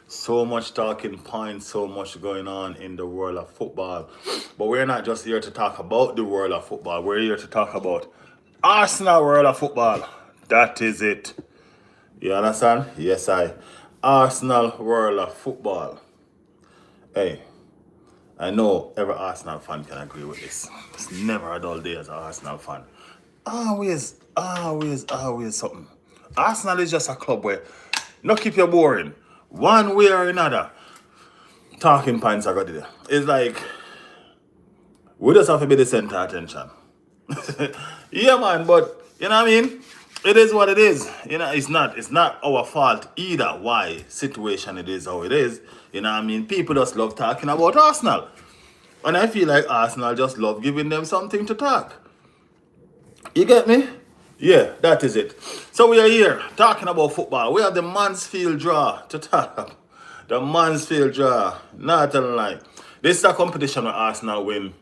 So much talking points, so much going on in the world of football. But we're not just here to talk about the world of football. We're here to talk about Arsenal world of football. That is it. You understand? Yes, I. Arsenal world of football. Hey, I know every Arsenal fan can agree with this. It's never a dull day as an Arsenal fan. Always something. Arsenal is just a club where not keep you boring. One way or another. Talking points are got there. It's like we just have to be the center of attention. Yeah, man, but you know what I mean? It is what it is. You know, it's not our fault either why situation it is how it is. You know what I mean? People just love talking about Arsenal. And I feel like Arsenal just love giving them something to talk. You get me? Yeah, that is it. So we are here talking about football. We have the Mansfield draw to talk. The Mansfield draw. Not a lie. This is a competition where Arsenal win,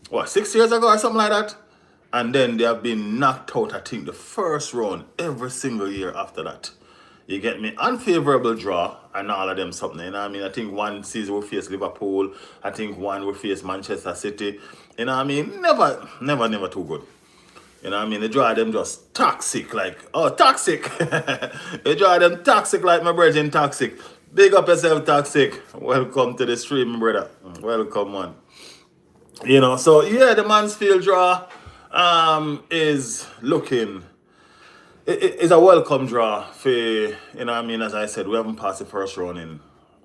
what, 6 years ago or something like that? And then they have been knocked out, I think, the first round every single year after that. You get me? Unfavorable draw and all of them something. You know what I mean? I think one season we face Liverpool. I think one we face Manchester City. You know what I mean? Never too good. You know what I mean? They draw them just toxic, like, oh, toxic. They draw them toxic like my brother toxic. Big up yourself, toxic. Welcome to the stream, brother. Welcome, man. You know, so yeah, the Mansfield draw is looking is a welcome draw for, you know what I mean, as I said, we haven't passed the first round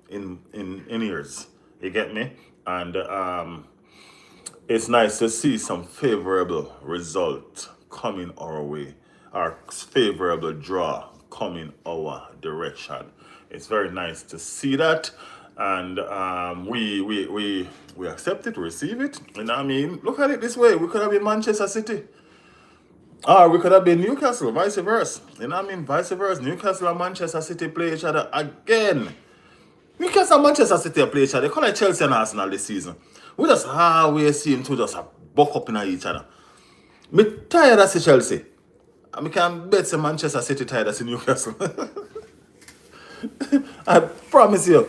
in years. You get me? And it's nice to see some favorable result coming our way, our favorable draw coming our direction. It's very nice to see that, and we accept it, receive it. And I mean, look at it this way: we could have been Manchester City, or we could have been Newcastle, vice versa. You know what I mean? Vice versa. Newcastle and Manchester City play each other again. Newcastle and Manchester City play each other. They call it Chelsea and Arsenal this season. We just always seem to just buck up in each other. Me tired of see Chelsea. And I can bet some Manchester City tired of see Newcastle. I promise you.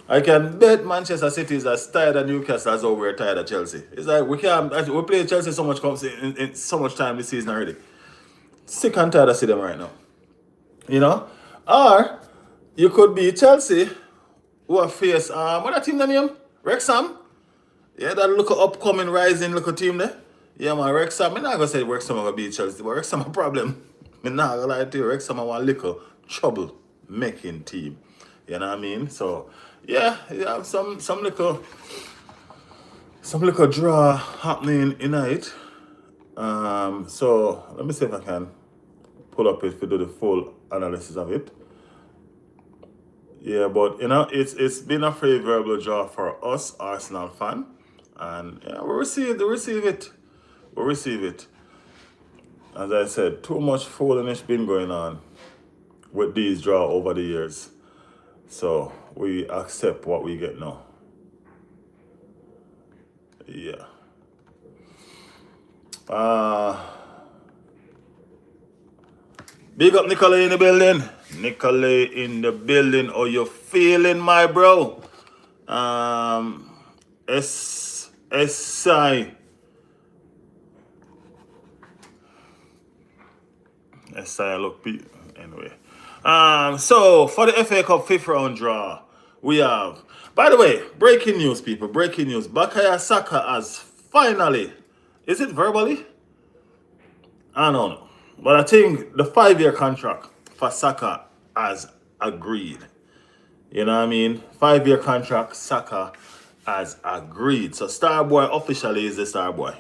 I can bet Manchester City is as tired of Newcastle as we're tired of Chelsea. It's like we play Chelsea so much in so much time this season already. Sick and tired of see them right now. You know? Or you could be Chelsea who are face what that team name? Wrexham? Yeah, that little upcoming rising little team there. Yeah, man, Wrexham. I'm not gonna say Wrexham are gonna beat Chelsea, but Wrexham a problem. I'm not gonna lie to you, Wrexham are one little trouble making team. You know what I mean? So yeah, you have some little draw happening tonight. So let me see if I can pull up it to do the full analysis of it. Yeah, but you know, it's been a favorable draw for us, Arsenal fan. And yeah, we receive it. We receive it. As I said, too much foolishness been going on with these draw over the years. So we accept what we get now. Yeah. Big up Nicolay in the building. Nicolay in the building. How you feeling, my bro? SI. SI look anyway. So for the FA Cup fifth round draw, we have, by the way, breaking news, people, breaking news. Bukayo Saka has finally, is it verbally? I don't know. But I think the 5-year contract for Saka has agreed. You know what I mean? 5-year contract, Saka has agreed. So Starboy officially is the Starboy.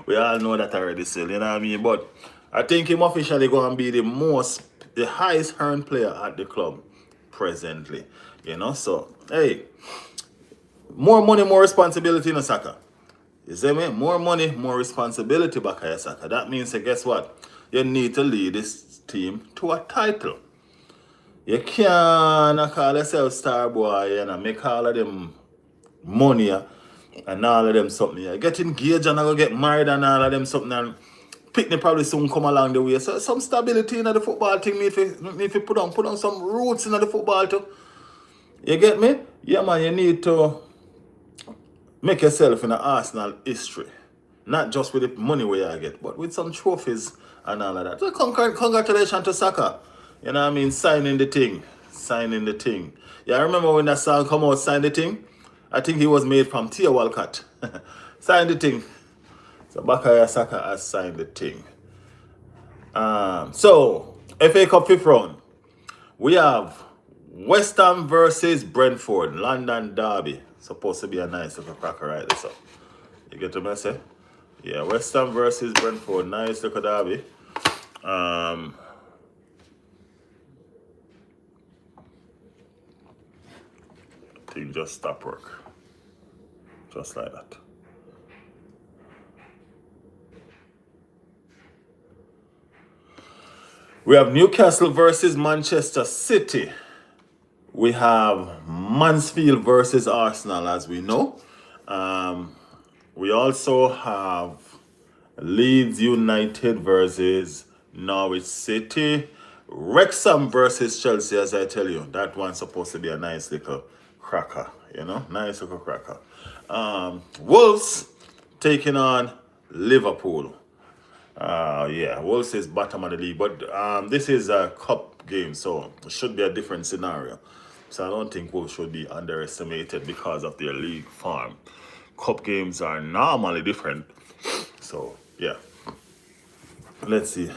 We all know that already still, you know what I mean? But I think him officially going to be the highest earned player at the club presently. You know, so, hey, more money, more responsibility in Saka. You see me? More money, more responsibility back at Saka. That means, guess what? You need to lead this team to a title. You can't call yourself star boy and make all of them money and all of them something. You get engaged and I go get married and all of them something, and picnic probably soon come along the way. So some stability in the football thing need to put on some roots in the football too. You get me? Yeah, man, you need to make yourself in an Arsenal history. Not just with the money where you get, but with some trophies and all of that. So congratulations to Saka. You know what I mean? Signing the thing. Signing the thing. Yeah, I remember when that song come out, Sign the Thing. I think he was made from Tia Walcott. Sign the thing. So Bakaya Saka has signed the thing. So FA Cup fifth round. We have West Ham versus Brentford, London Derby. Supposed to be a nice little cracker right this up. You get the message? Yeah, West Ham versus Brentford, nice little derby. Thing just stop work. Just like that. We have Newcastle versus Manchester City. We have Mansfield versus Arsenal, as we know. We also have Leeds United versus Norwich City. Wrexham versus Chelsea, as I tell you. That one's supposed to be a nice little cracker, you know? Nice little cracker. Wolves taking on Liverpool. Yeah, Wolves is bottom of the league, but this is a cup game, so it should be a different scenario. So I don't think Wolves should be underestimated because of their league form. Cup games are normally different, so yeah. Let's see.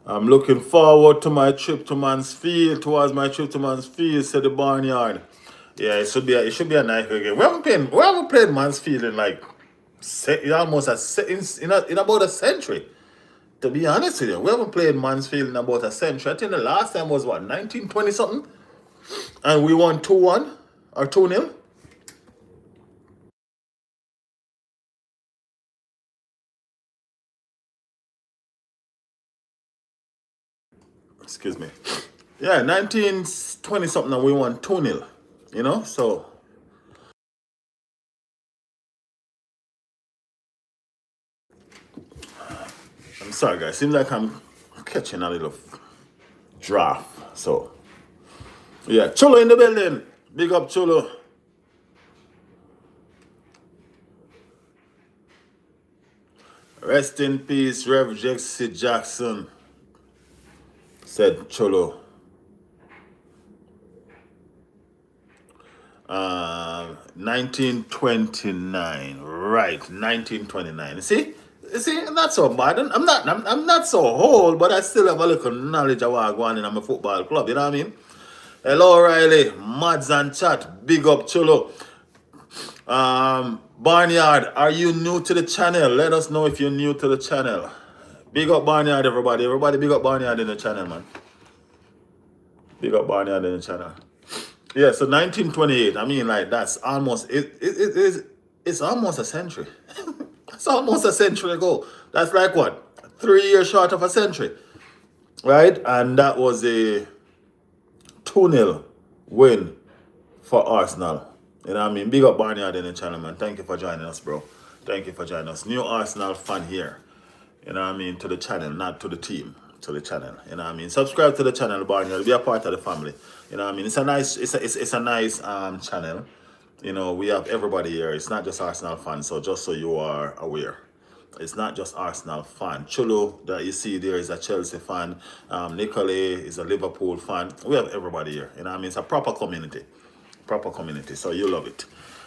I'm looking forward to my trip to Mansfield. Towards my trip to Mansfield, said the Barnyard. Yeah, it should be a nice game. We haven't played Mansfield in like in about a century. To be honest with you, we haven't played Mansfield in about a century. I think the last time was what, 1920 something, and we won 2-1 or 2-0. Excuse me. Yeah, 1920 something, and we won 2-0. You know, so I'm sorry, guys. Seems like I'm catching a little draft. So yeah, Chulo in the building. Big up Chulo. Rest in peace, Rev Jesse Jackson, said Cholo. 1929, right? 1929. See, not so bad. I'm not so old, but I still have a little knowledge of what going on in my football club. You know what I mean? Hello, Riley, Mads and chat. Big up, Cholo. Barnyard, are you new to the channel? Let us know if you're new to the channel. Big up Barnyard, everybody. Everybody, big up Barnyard in the channel, man. Big up Barnyard in the channel. Yeah, so 1928. I mean, like that's almost it's almost a century. It's almost a century ago. That's like what, 3 years short of a century, right? And that was a 2-0 win for Arsenal. You know what I mean? Big up Barnyard in the channel, man. Thank you for joining us, bro. Thank you for joining us. New Arsenal fan here. You know what I mean? To the channel, not to the team. To the channel. You know what I mean? Subscribe to the channel, Barnyard. Be a part of the family. You know what I mean? It's a nice channel. You know, we have everybody here. It's not just Arsenal fans, so just so you are aware. It's not just Arsenal fan. Chulo that you see there is a Chelsea fan. Nicolay is a Liverpool fan. We have everybody here. You know what I mean? It's a proper community. Proper community. So you love it.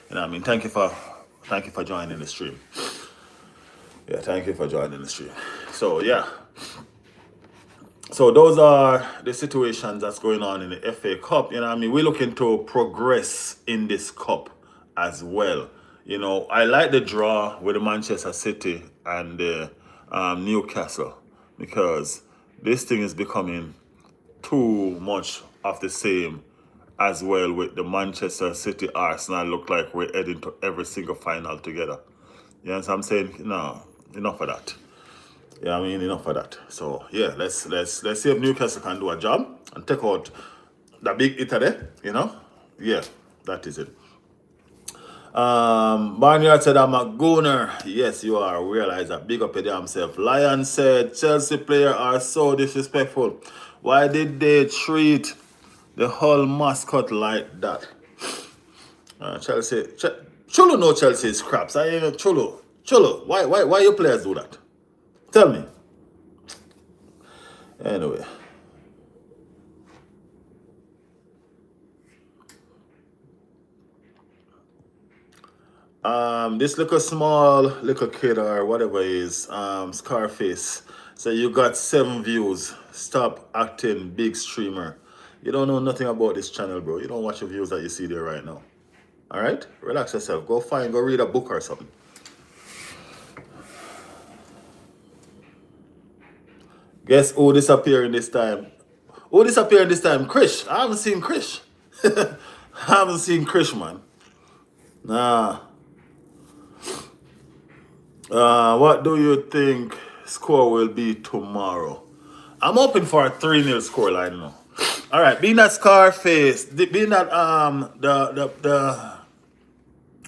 You know what I mean? Thank you for joining the stream. Yeah, thank you for joining the stream. So yeah. So those are the situations that's going on in the FA Cup. You know what I mean? We're looking to progress in this cup as well. You know, I like the draw with the Manchester City and the Newcastle, because this thing is becoming too much of the same as well with the Manchester City Arsenal. Look like we're heading to every single final together. You know what I'm saying? No, enough of that. Yeah, I mean, enough of that. So yeah, let's see if Newcastle can do a job and take out the big Italy. You know, yeah, that is it. Barnyard said I'm a gooner. Yes, you are. Realize that. Big up your damn self. Lion said Chelsea players are so disrespectful. Why did they treat the whole mascot like that. Chelsea. Cholo know Chelsea is craps. I ain't Cholo. Cholo. Why your players do that? Tell me. Anyway. This little small little kid or whatever is Scarface. So you got 7 views. Stop acting big streamer. You don't know nothing about this channel, bro. You don't watch the views that you see there right now. Alright? Relax yourself. Go read a book or something. Guess who disappearing this time? Who disappearing this time? Krish. I haven't seen Krish. I haven't seen Krish, man. Nah. What do you think score will be tomorrow? I'm hoping for a 3-0 scoreline now. All right, being that Scarface, being that the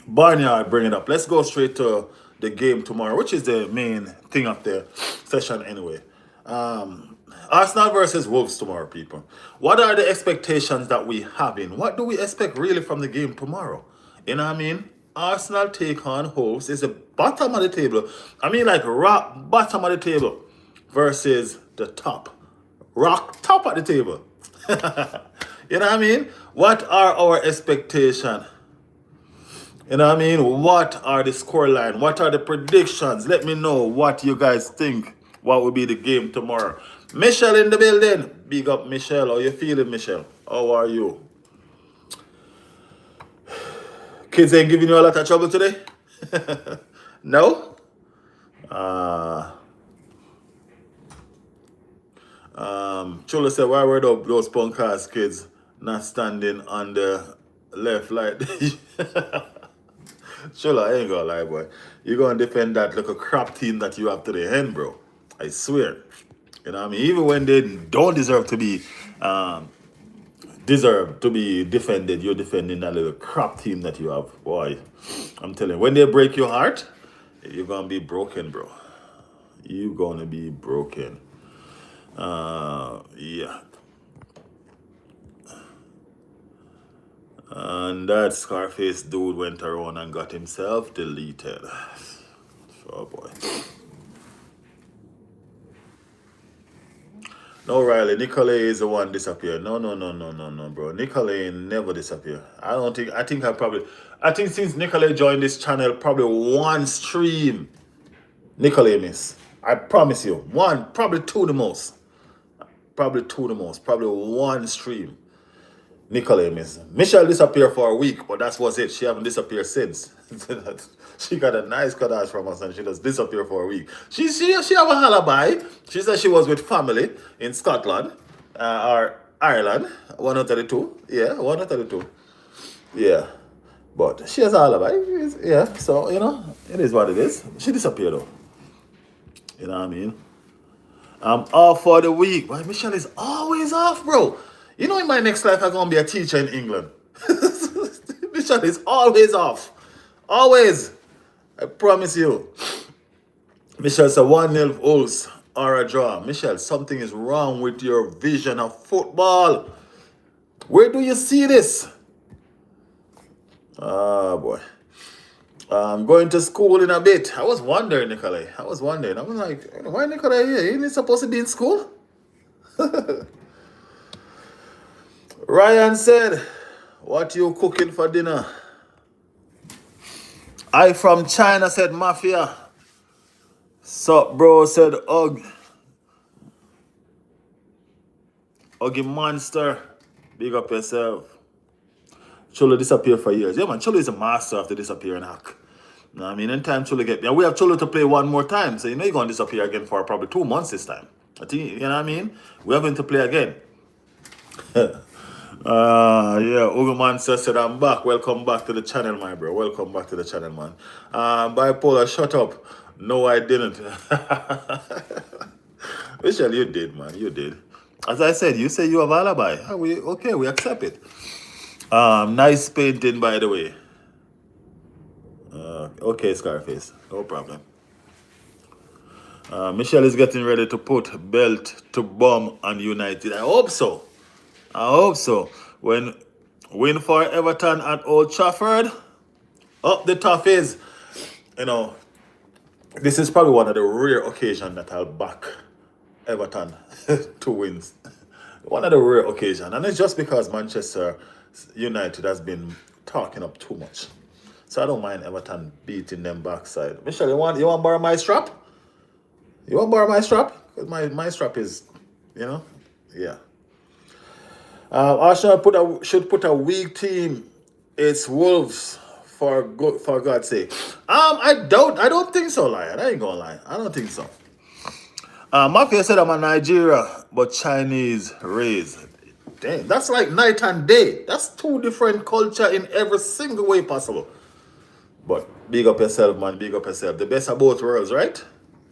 Barnyard bring it up. Let's go straight to the game tomorrow, which is the main thing of the session anyway. Arsenal versus Wolves tomorrow, people. What are the expectations that we have in? What do we expect really from the game tomorrow? You know what I mean? Arsenal take on Wolves is the bottom of the table. I mean, like rock bottom of the table versus the top. Rock top of the table. You know what I mean? What are our expectations? You know what I mean? What are the scoreline? What are the predictions? Let me know what you guys think. What will be the game tomorrow? Michelle in the building. Big up, Michelle. How you feeling, Michelle? How are you? Kids ain't giving you a lot of trouble today? No? Chula said, why were those punk ass kids not standing on the left like Chula, I ain't gonna lie, boy. You're gonna defend that little crap team that you have today, hen, bro. I swear. You know what I mean? Even when they don't deserve to be defended, you're defending that little crap team that you have. Boy, I'm telling you, when they break your heart, you're gonna be broken, bro. You're gonna be broken. Yeah. And that Scarface dude went around and got himself deleted. Oh boy. No, Riley, Nicolay is the one disappeared. No, bro. Nicolay never disappeared. I think since Nicolay joined this channel, probably one stream Nicolay miss. I promise you. One, probably two the most. Probably one stream Nicolay miss. Michelle disappeared for a week, but that was it. She haven't disappeared since. She got a nice cutout from us and she just disappeared for a week. She have a alibi. She said she was with family in Scotland or Ireland. One out of the two. Yeah, one out of the two. Yeah. But she has a alibi. Yeah, so, you know, it is what it is. She disappeared though. You know what I mean? I'm off for the week. Why, Michelle is always off, bro. You know, in my next life, I'm going to be a teacher in England. Michelle is always off. Always. I promise you. Michelle said 1-0 Wolves or a draw. Michelle, something is wrong with your vision of football. Where do you see this? Oh, boy. I'm going to school in a bit. I was wondering, Nicolay. I was like, why Nicolay here? Isn't he supposed to be in school? Ryan said, what you cooking for dinner? I from China said Mafia. Sup, bro, said Ugg. Uggy Monster. Big up yourself. Cholo disappeared for years. Yeah, man, Cholo is a master of the disappearing hack. You know what I mean? Anytime Cholo get... Yeah, we have Cholo to play one more time. So, you know, he's going to disappear again for probably 2 months this time. I think, you know what I mean? We have him to play again. Yeah, Ugo Monster said, I'm back. Welcome back to the channel, my bro. Welcome back to the channel, man. Bipolar, shut up. No, I didn't. Michelle, you did, man. You did. As I said, you say you have alibi. Okay, we accept it. Nice painting, by the way. Okay, Scarface. No problem. Michelle is getting ready to put belt to bomb on United. I hope so. I hope so. When win for Everton at Old Trafford, up the tough is, you know, this is probably one of the rare occasions that I'll back Everton to wins. One of the rare occasions. And it's just because Manchester United has been talking up too much. So I don't mind Everton beating them backside. Michelle, you want to borrow my strap? You want to borrow my strap? Because my strap is, you know, yeah. Arsenal should put a weak team. It's Wolves for God's sake. I don't think so, Lion. I ain't gonna lie. I don't think so. Mafia said I'm a Nigeria, but Chinese raised. Damn, that's like night and day. That's two different culture in every single way possible. But big up yourself, man. Big up yourself. The best of both worlds, right?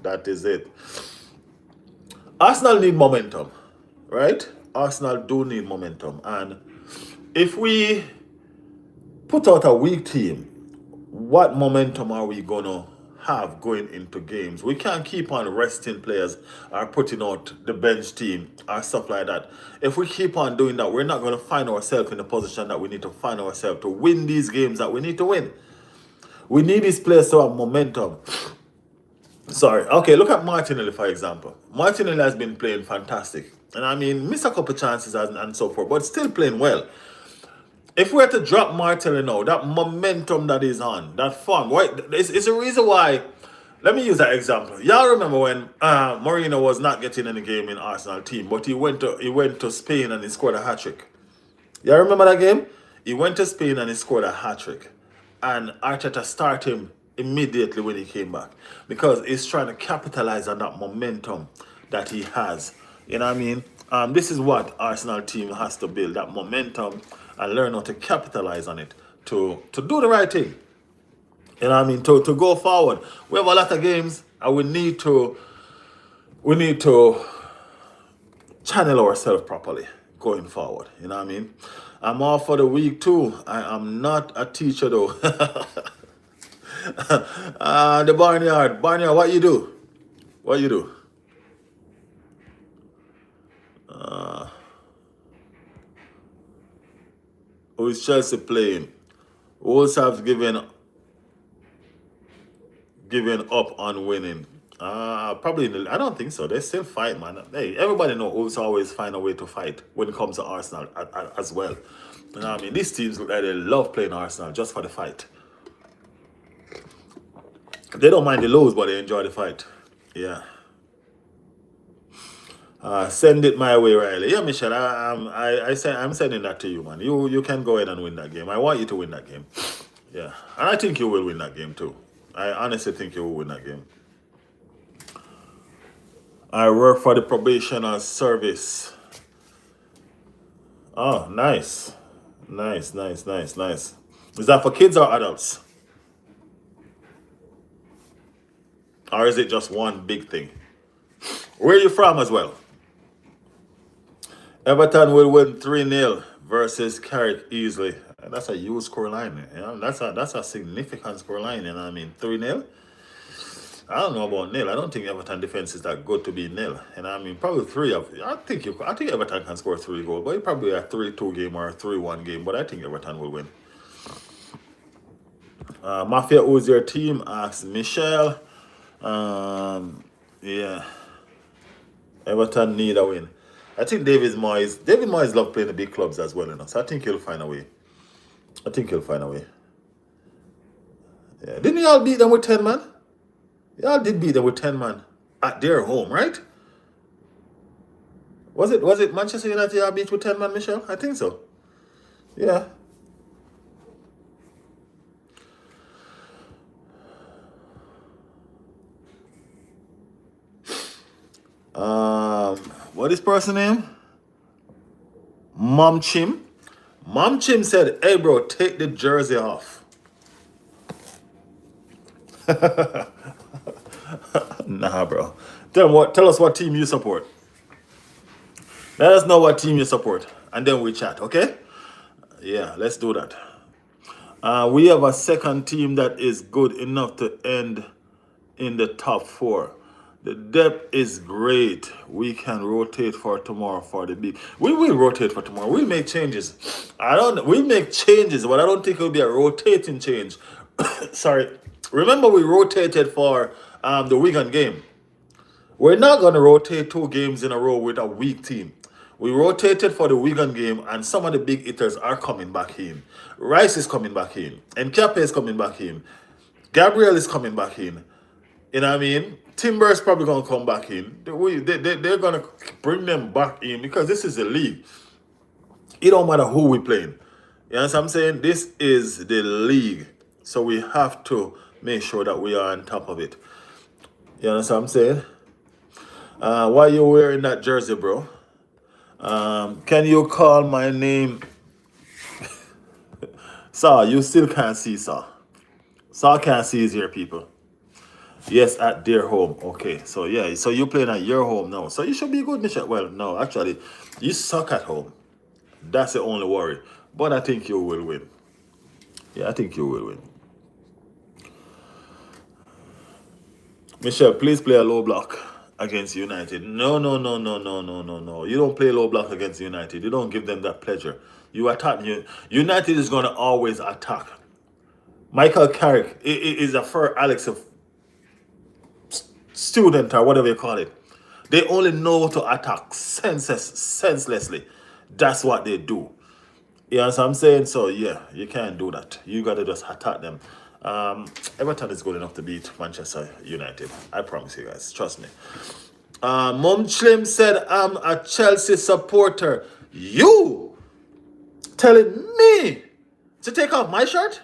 That is it. Arsenal need momentum, right? Arsenal do need momentum. And if we put out a weak team, what momentum are we going to have going into games? We can't keep on resting players or putting out the bench team or stuff like that. If we keep on doing that, we're not going to find ourselves in the position that we need to find ourselves to win these games that we need to win. We need these players to have momentum. Sorry. Okay, look at Martinelli, for example. Martinelli has been playing fantastic. And I mean, missed a couple chances and so forth, but still playing well. If we were to drop Martinelli now, that momentum that is on, that form, why, it's a reason why. Let me use that example. Y'all remember when Mourinho was not getting any game in Arsenal team, but he went to Spain and he scored a hat trick. Y'all remember that game? He went to Spain and he scored a hat trick. And Arteta started him immediately when he came back because he's trying to capitalize on that momentum that he has. You know what I mean? This is what Arsenal team has to build, that momentum, and learn how to capitalize on it to do the right thing. You know what I mean? To go forward. We have a lot of games and we need to channel ourselves properly going forward. You know what I mean? I'm all for the week too. I am not a teacher though. The barnyard. Barnyard, what you do? What you do? Who is Chelsea playing? Wolves have given up on winning. Probably. I don't think so. They still fight, man. Hey, everybody know Wolves always find a way to fight when it comes to Arsenal as well. You know what I mean? These teams look like they love playing Arsenal just for the fight. They don't mind the lose, but they enjoy the fight. Yeah. Send it my way, Riley. Yeah, Michelle. I'm sending that to you, man. You can go ahead and win that game. I want you to win that game. Yeah, and I think you will win that game too. I honestly think you will win that game. I work for the probationer service. Oh, nice. Nice. Is that for kids or adults? Or is it just one big thing? Where are you from as well? Everton will win 3-0 versus Carrick easily. And that's a huge score line. You know? That's a significant score line. You know what I mean? 3-0. I don't know about nil. I don't think Everton defense is that good to be nil. And I mean, probably I think Everton can score 3 goals, but it probably a 3-2 game or a 3-1 game. But I think Everton will win. Mafia, who's your team? Asks Michelle. Yeah. Everton need a win. I think David Moyes love playing the big clubs as well, so I think he'll find a way. Yeah. Didn't y'all beat them with 10 man? Y'all did beat them with 10 man at their home, right? Was it Manchester United y'all beat with 10 man, Michelle? I think so. Yeah. What is person name? Mom Chim. Mom Chim said, "Hey bro, take the jersey off." Nah, bro. Tell us what team you support. Let us know what team you support, and then we chat. Okay? Yeah, let's do that. We have a second team that is good enough to end in the top 4. The depth is great. We can rotate for tomorrow for the big. We will rotate for tomorrow. We'll make changes. We'll make changes, but I don't think it'll be a rotating change. Sorry. Remember we rotated for the Wigan game. We're not going to rotate 2 games in a row with a weak team. We rotated for the Wigan game, and some of the big hitters are coming back in. Rice is coming back in. Nkape is coming back in. Gabriel is coming back in. You know what I mean? Timber is probably going to come back in. They're going to bring them back in because this is the league. It don't matter who we playing. You know what I'm saying? This is the league. So we have to make sure that we are on top of it. You understand what I'm saying? Why you wearing that jersey, bro? Can you call my name? Saw, you still can't see Saw. Saw can't see his here, people. Yes, at their home. Okay, so yeah, so you're playing at your home now. So you should be good, Michelle. Well, no, actually, you suck at home. That's the only worry. But I think you will win. Yeah, I think you will win. Michelle, please play a low block against United. No, no, no, no, no, no, no, no. You don't play low block against United. You don't give them that pleasure. You attack. United is going to always attack. Michael Carrick is a fur Alex student or whatever you call it. They only know to attack senselessly. That's what they do. You know what I'm saying? So yeah, you can't do that. You gotta just attack them. Everton is good enough to beat Manchester United. I promise you guys. Trust me. Mom Slim said I'm a Chelsea supporter. You telling me to take off my shirt?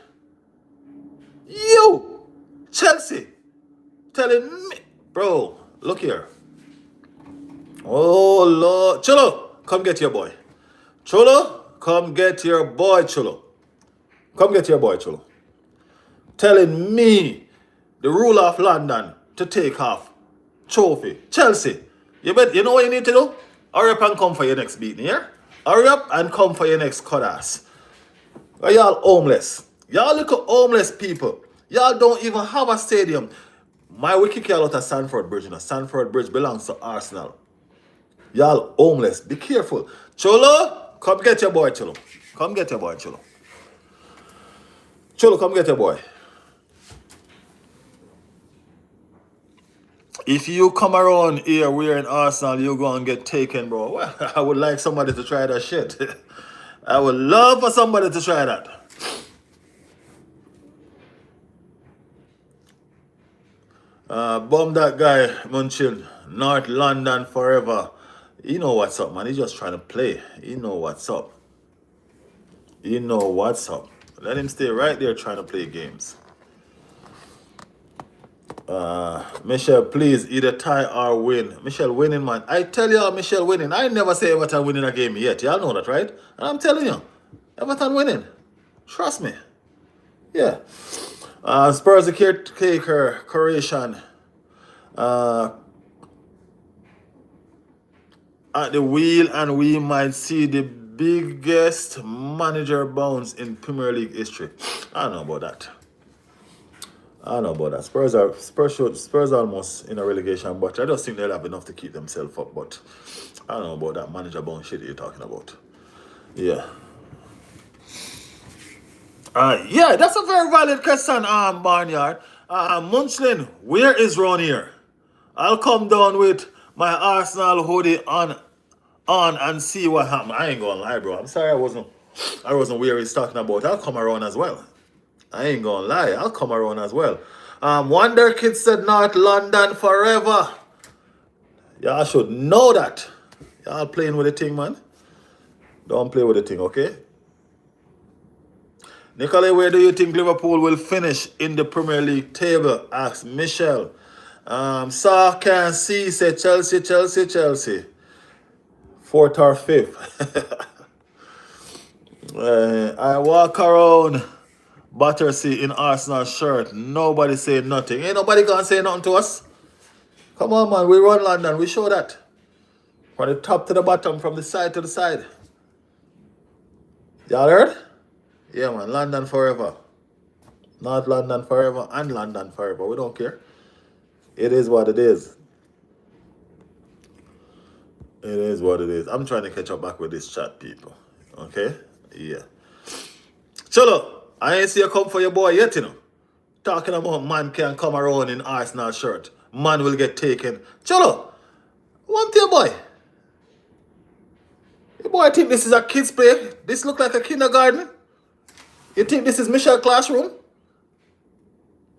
You Chelsea telling me, bro, look here. Oh Lord, Cholo, come get your boy. Cholo, come get your boy, Cholo. Come get your boy, Cholo. Telling me, the ruler of London, to take off trophy. Chelsea, you know what you need to do? Hurry up and come for your next beating, yeah? Hurry up and come for your next cut ass. Y'all homeless. Y'all little homeless people. Y'all don't even have a stadium. My will kick y'all out of Stamford Bridge. You know, Stamford Bridge belongs to Arsenal. Y'all homeless. Be careful. Cholo, come get your boy, Cholo. Come get your boy, Cholo. Cholo, come get your boy. If you come around here wearing Arsenal, you're going to get taken, bro. Well, I would like somebody to try that shit. I would love for somebody to try that. Bum that guy, Munchin. North London forever. You know what's up, man. He's just trying to play. You know what's up. You know what's up. Let him stay right there trying to play games. Michelle, please either tie or win. Michelle winning, man. I tell y'all, Michelle winning. I never say Everton winning a game yet. Y'all know that, right? And I'm telling you, Everton winning. Trust me. Yeah. Spurs the caretaker, Croatian. At the wheel, and we might see the biggest manager bounce in Premier League history. I don't know about that. Spurs are almost in a relegation, but I just think they'll have enough to keep themselves up. But I don't know about that manager bounce shit you're talking about. Yeah. Yeah, that's a very valid question, Barnyard. Munchlin, where is Ron? I'll come down with my Arsenal hoodie on and see what happened. I ain't gonna lie, bro. I'm sorry I wasn't where he's talking about. I'll come around as well. I ain't gonna lie. I'll come around as well. Wonder Kid said North London forever. Y'all should know that. Y'all playing with the thing, man. Don't play with the thing, okay? Nicola, where do you think Liverpool will finish in the Premier League table? Asked Michelle. Saw can see, say Chelsea. 4th or 5th. I walk around Battersea in Arsenal shirt. Nobody say nothing. Ain't nobody gonna say nothing to us. Come on, man. We run London. We show that. From the top to the bottom, from the side to the side. Y'all heard? Yeah, man. London forever. Not London forever and London forever. We don't care. It is what it is. It is what it is. I'm trying to catch up back with this chat, people. Okay? Yeah. Cholo, I ain't see you come for your boy yet, you know. Talking about man can come around in Arsenal shirt. Man will get taken. Cholo, want your boy? Your boy think this is a kid's play? This look like a kindergarten? You think this is Michelle classroom?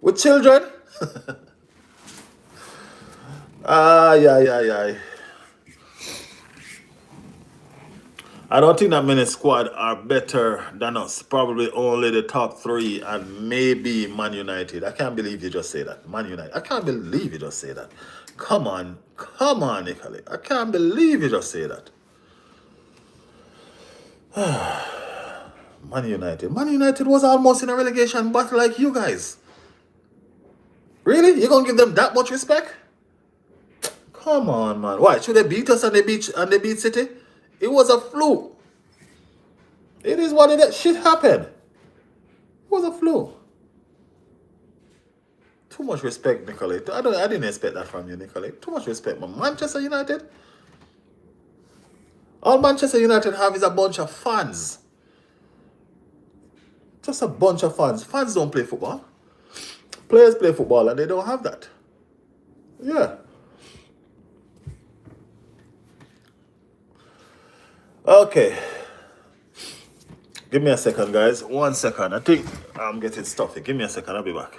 With children? Yeah. I don't think that many squad are better than us. Probably only the top three and maybe Man United. I can't believe you just say that. Man United. I can't believe you just say that. Come on, Nicolai. I can't believe you just say that. Man United. Man United was almost in a relegation battle like you guys. Really? You gonna give them that much respect? Come on, man. Why? Should they beat us and they beat City? It was a fluke. It is what it is. Shit happened. It was a fluke. Too much respect, Nicolai. I didn't expect that from you, Nicolai. Too much respect, man. Manchester United. All Manchester United have is a bunch of fans. Just a bunch of fans. Fans don't play football. Players play football and they don't have that. Yeah. Okay. Give me a second, guys. 1 second. I think I'm getting stuffy. Give me a second. I'll be back.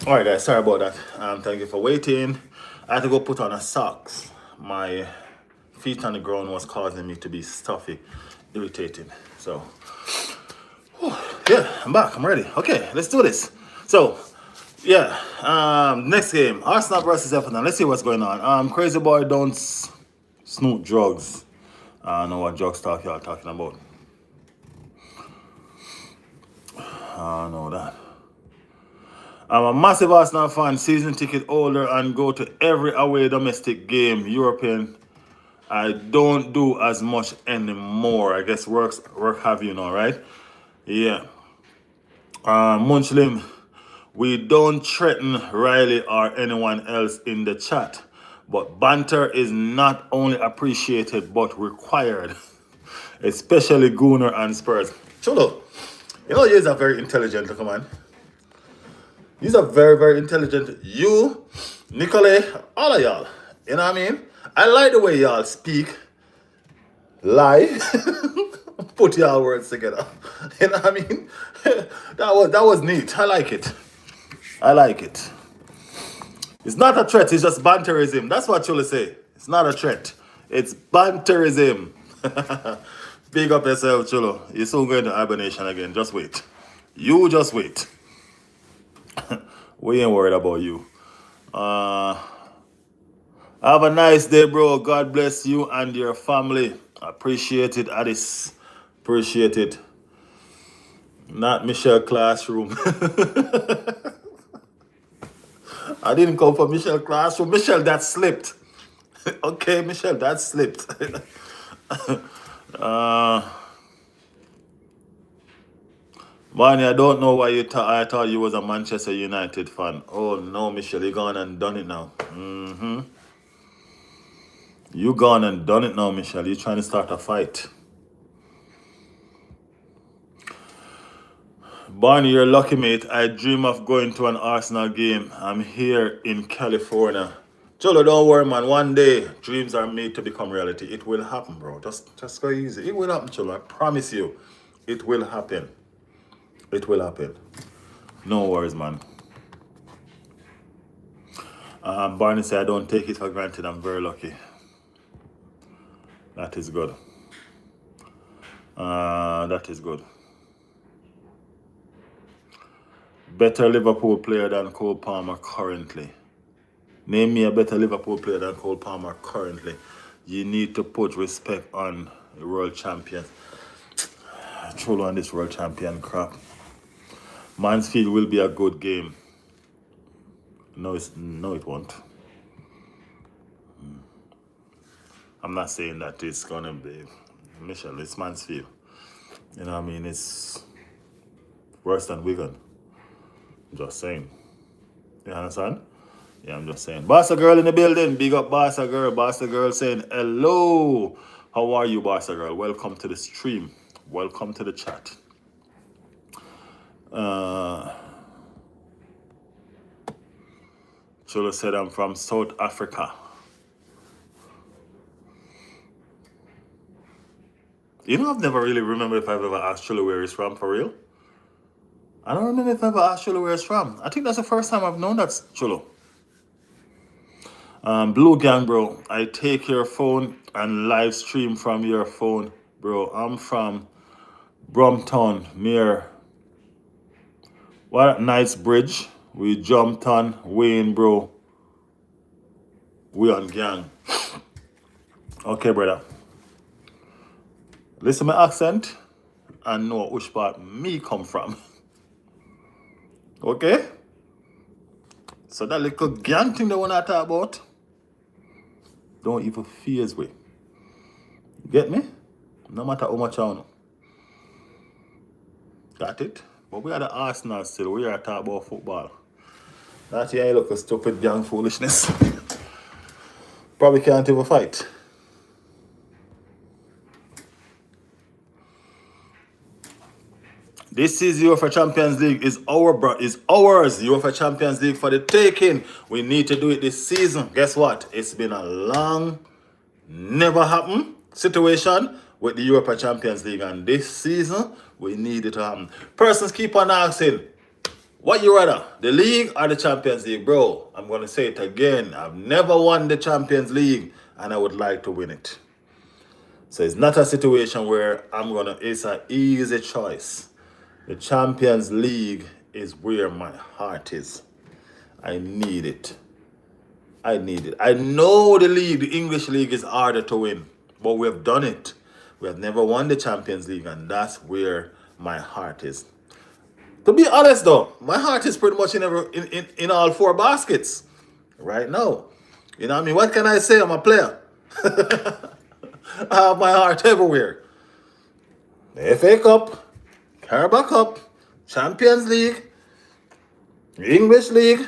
All right, guys. Sorry about that. Thank you for waiting. I had to go put on a socks. My feet on the ground was causing me to be stuffy, irritating. So, yeah, I'm back. I'm ready. Okay, let's do this. So, yeah, next game, Arsenal versus Everton. Let's see what's going on. Crazy boy don't snoot drugs. I don't know what drugs talk y'all talking about. I know that. I'm a massive Arsenal fan, season ticket holder, and go to every away domestic game, European. I don't do as much anymore. I guess work have you know, right? Yeah. Munchlim, we don't threaten Riley or anyone else in the chat, but banter is not only appreciated but required, especially Gooner and Spurs. Chulo, you know you're a very intelligent little man. You're a very, very intelligent. You, Nicolai, all of y'all. You know what I mean? I like the way y'all speak. Lie. Put y'all words together. You know what I mean? that was neat. I like it. I like it. It's not a threat, it's just banterism. That's what Chula say. It's not a threat. It's banterism. Big up yourself, Chulo. You're soon going to hibernation again. Just wait. You just wait. We ain't worried about you. Have a nice day, bro. God bless you and your family. Appreciate it, Addis. Appreciate it. Not Michelle classroom. I didn't come for Michelle classroom. Michelle, that slipped. Okay, Michelle, that slipped. Barney, I don't know why I thought you was a Manchester United fan. Oh no, Michelle, you gone and done it now. You gone and done it now, Michelle. You trying to start a fight. Barney, you're lucky, mate. I dream of going to an Arsenal game. I'm here in California. Cholo, don't worry, man. One day, dreams are made to become reality. It will happen, bro. Just go easy. It will happen, Cholo. I promise you. It will happen. It will happen. No worries, man. Barney said, I don't take it for granted. I'm very lucky. That is good. That is good. Better Liverpool player than Cole Palmer currently. Name me a better Liverpool player than Cole Palmer currently. You need to put respect on the world champions. Troll on this world champion crap. Mansfield will be a good game. No, it won't. I'm not saying that it's gonna be Michelle, it's Mansfield. You know what I mean? It's worse than Wigan. I'm just saying. You understand? Yeah, I'm just saying. Barca girl in the building. Big up Barca girl. Barca girl saying hello. How are you, Barca girl? Welcome to the stream. Welcome to the chat. Cholo said I'm from South Africa. You know, I've never really remembered if I've ever asked Cholo where he's from, for real. I don't remember if I've ever asked Cholo where he's from. I think that's the first time I've known that's Cholo. Blue Gang, bro, I take your phone and live stream from your phone. Bro, I'm from Brompton, near Knightsbridge. We jumped on Wayne, bro. We on gang. Okay, brother. Listen to my accent and know which part me come from. Okay? So that little gang thing they want to talk about, don't even fears way. Get me? No matter how much I know. Got it? But we are the Arsenal still. We are talking about football. That here look a stupid gang foolishness. Probably can't even fight. This is UEFA Champions League. Is ours. UEFA Champions League for the taking. We need to do it this season. Guess what? It's been a long, never happened situation with the UEFA Champions League. And this season, we need it to happen. Persons keep on asking, what you rather, the league or the Champions League? Bro, I'm going to say it again. I've never won the Champions League and I would like to win it. So it's not a situation where it's an easy choice. The Champions League is where my heart is. I need it. I need it. I know the league, the English league is harder to win, but we have done it. We have never won the Champions League, and that's where my heart is. To be honest though, my heart is pretty much in all four baskets right now. You know what I mean? What can I say? I'm a player. I have my heart everywhere. The FA Cup, Carabao Cup, Champions League, English League.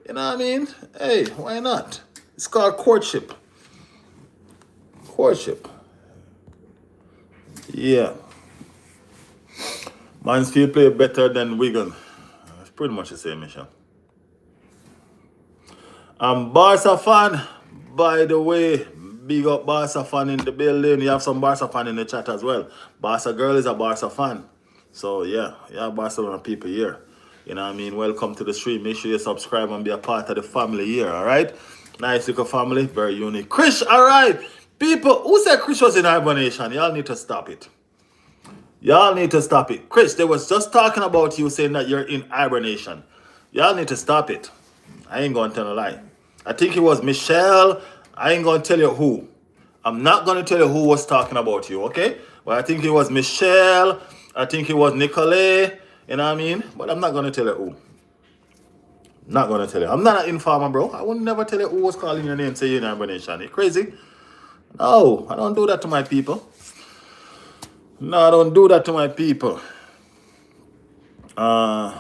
You know what I mean? Hey, why not? It's called courtship. Courtship. Yeah. Mansfield play better than Wigan. It's pretty much the same mission. I'm Barca fan, by the way. Big up Barca fan in the building. You have some Barca fan in the chat as well. Barca girl is a Barca fan. So yeah, Barcelona people here. You know what I mean? Welcome to the stream. Make sure you subscribe and be a part of the family here, alright? Nice little family, very unique. Chris, alright. People, who said Chris was in hibernation? Y'all need to stop it. Y'all need to stop it. Chris, they was just talking about you saying that you're in hibernation. Y'all need to stop it. I ain't gonna tell a lie. I think it was Michelle. I ain't gonna tell you who. I'm not gonna tell you who was talking about you, okay? But I think it was Michelle. I think it was Nicolay. You know what I mean? But I'm not gonna tell you who. Not gonna tell you. I'm not an informer, bro. I would never tell you who was calling your name, say you're in hibernation. You crazy? No, I don't do that to my people. No, I don't do that to my people. Uh,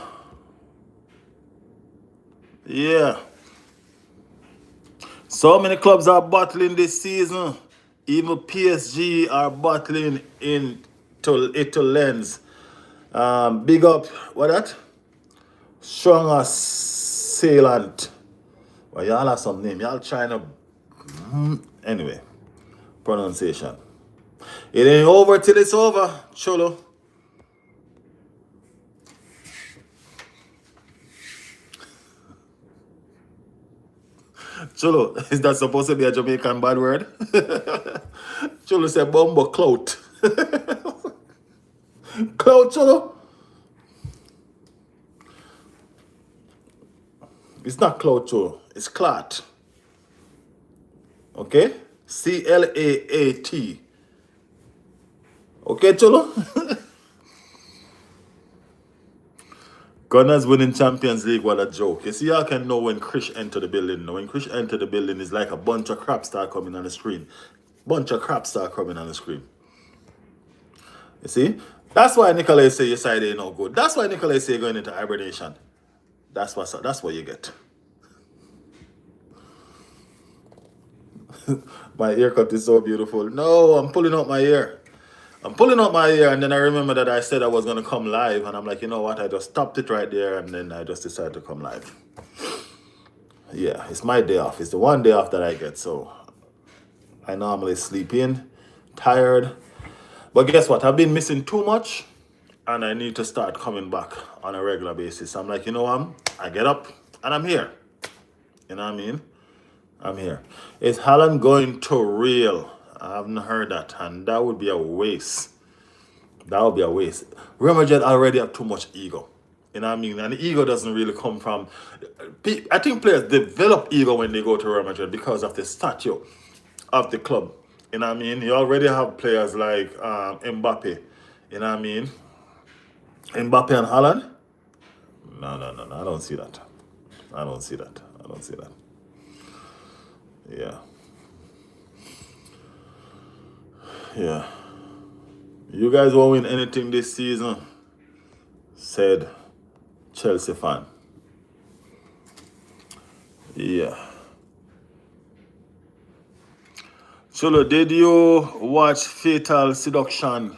yeah. So many clubs are battling this season. Even PSG are battling into lens. Big up, what that? Strong assailant. Well, y'all have some name. Y'all trying to. Anyway, pronunciation. It ain't over till it's over, Cholo. Cholo, is that supposed to be a Jamaican bad word? Cholo said bumbo clout. Clout, Cholo? It's not clout, Cholo. It's clot. Okay? CLAAT. Okay, Cholo? Gunners winning Champions League, what a joke. You see, y'all can know when Krish enter the building. When Krish enter the building, it's like a bunch of crap start coming on the screen. Bunch of crap start coming on the screen. You see? That's why Nicolay say your side ain't no good. That's why Nicolay say you're going into hibernation. That's what you get. My haircut is so beautiful. No, I'm pulling out my hair. I'm pulling out my hair, and then I remember that I said I was going to come live, and I'm like, you know what? I just stopped it right there, and then I just decided to come live. Yeah, it's my day off. It's the one day off that I get, so I normally sleep in, tired. But guess what? I've been missing too much, and I need to start coming back on a regular basis. I'm like, you know what? I get up, and I'm here. You know what I mean? I'm here. Is Haaland going to Real? I haven't heard that, and that would be a waste. That would be a waste. Real Madrid already have too much ego. You know what I mean? And the ego doesn't really come from. I think players develop ego when they go to Real Madrid because of the stature of the club. You know what I mean? You already have players like Mbappe. You know what I mean? Mbappe and Haaland? No. I don't see that. I don't see that. Yeah. Yeah. You guys won't win anything this season, said Chelsea fan. Yeah. Cholo, did you watch Fatal Seduction?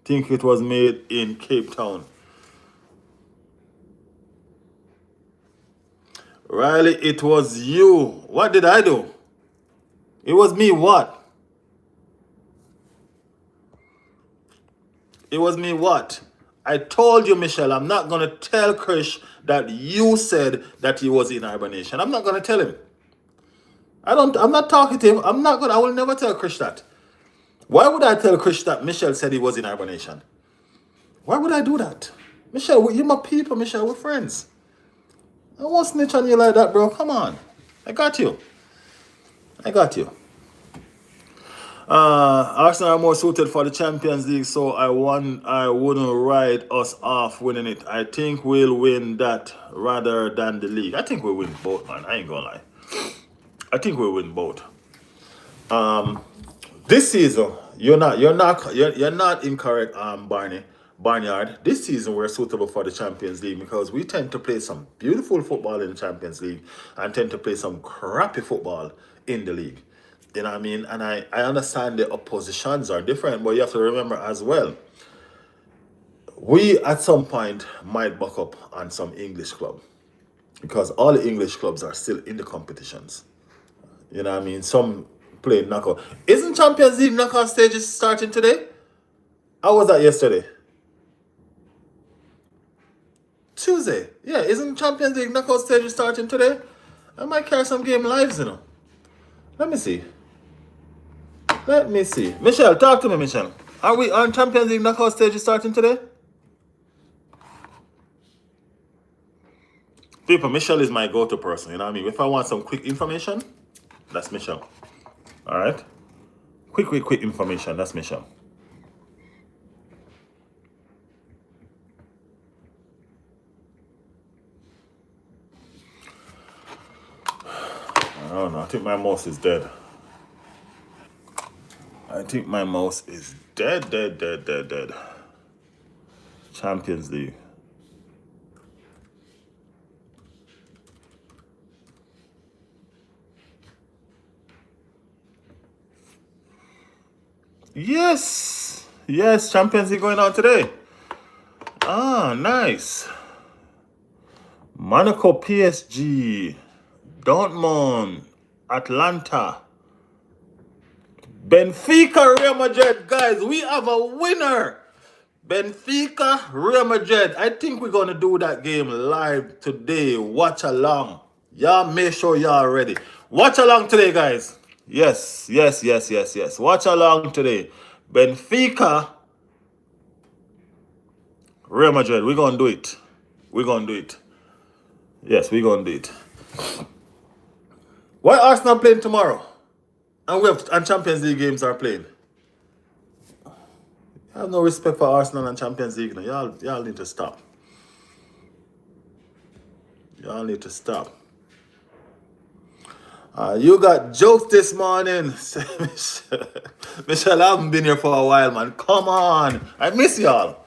Think it was made in Cape Town. Riley, it was you. What did I do? It was me what? It was me what? I told you, Michelle, I'm not going to tell Krish that you said that he was in hibernation. I'm not going to tell him. I'm not talking to him. I will never tell Krish that. Why would I tell Krish that Michelle said he was in hibernation? Why would I do that? Michelle, you're my people, Michelle, we're friends. I won't snitch on you like that, bro. Come on. I got you. Arsenal are more suited for the Champions League, so I wouldn't write us off winning it. I think we'll win that rather than the league. I think we'll win both, man. I ain't gonna lie. I think we'll win both. This season, you're not incorrect, Barnyard. This season we're suitable for the Champions League because we tend to play some beautiful football in the Champions League and tend to play some crappy football in the league. You know what I mean? And I understand the oppositions are different, but you have to remember as well, we at some point might buck up on some English club because all the English clubs are still in the competitions. You know what I mean? Some play knockout. Isn't Champions League knockout stages starting today? How was that yesterday? Tuesday. Yeah, isn't Champions League knockout stages starting today? I might carry some game lives, you know. Let me see. Michelle, talk to me, Michelle. Are we on Champions League knockout stages starting today? People, Michelle is my go-to person, you know what I mean? If I want some quick information, that's Michelle. Alright? Quick information, that's Michelle. I don't know, I think my mouse is dead. Dead. Champions League. Yes. Yes, Champions League going on today. Ah, nice. Monaco, PSG, Dortmund, Atlanta, Benfica, Real Madrid. Guys, we have a winner. Benfica, Real Madrid. I think we're going to do that game live today. Watch along. Y'all make sure y'all ready. Watch along today, guys. Yes, yes, yes, yes, yes. Watch along today. Benfica, Real Madrid. We're going to do it. We're going to do it. Yes, we're going to do it. Why Arsenal playing tomorrow? And Champions League games are playing. I have no respect for Arsenal and Champions League. Now. Y'all need to stop. Y'all need to stop. You got jokes this morning. Michelle, I haven't been here for a while, man. Come on. I miss y'all.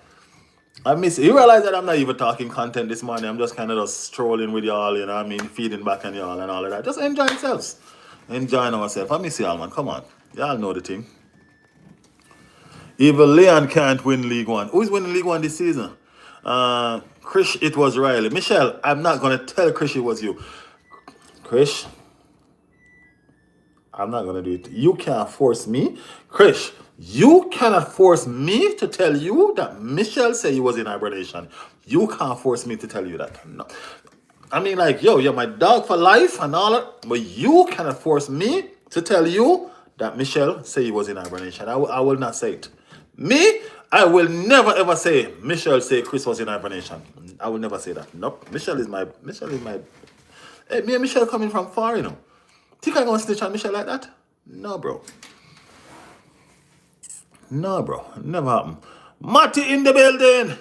I miss you. You realize that I'm not even talking content this morning. I'm just kind of just strolling with y'all, you know what I mean? Feeding back on y'all and all of that. Just enjoy yourselves. Enjoying ourselves. I miss y'all, man. Come on. Y'all know the thing. Even Leon can't win League One. Who's winning League One this season? Chris, it was Riley. Michelle, I'm not going to tell Chris it was you. Chris, I'm not going to do it. You can't force me. Chris, you cannot force me to tell you that Michelle said you was in hibernation. You can't force me to tell you that. No. I mean, like, yo, you're my dog for life and all that, but you cannot force me to tell you that Michelle said he was in hibernation. I will not say it. Me, I will never ever say Michelle say Chris was in hibernation. I will never say that. Nope. Michelle is my. Hey, me and Michelle coming from far, you know. Think I'm gonna snitch on Michelle like that? No, bro. No, bro. Never happen. Matty in the building.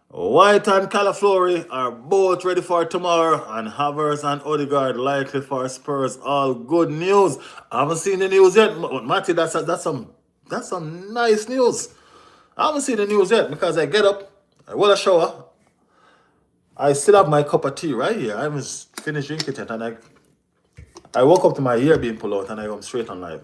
White and Calaflori are both ready for tomorrow, and Havertz and Odegaard likely for Spurs. All good news. I haven't seen the news yet, Matty. That's some nice news. I haven't seen the news yet because I get up, I will a shower, I still have my cup of tea right here. I haven't finished drinking it, and I woke up to my ear being pulled out, and I come straight on live.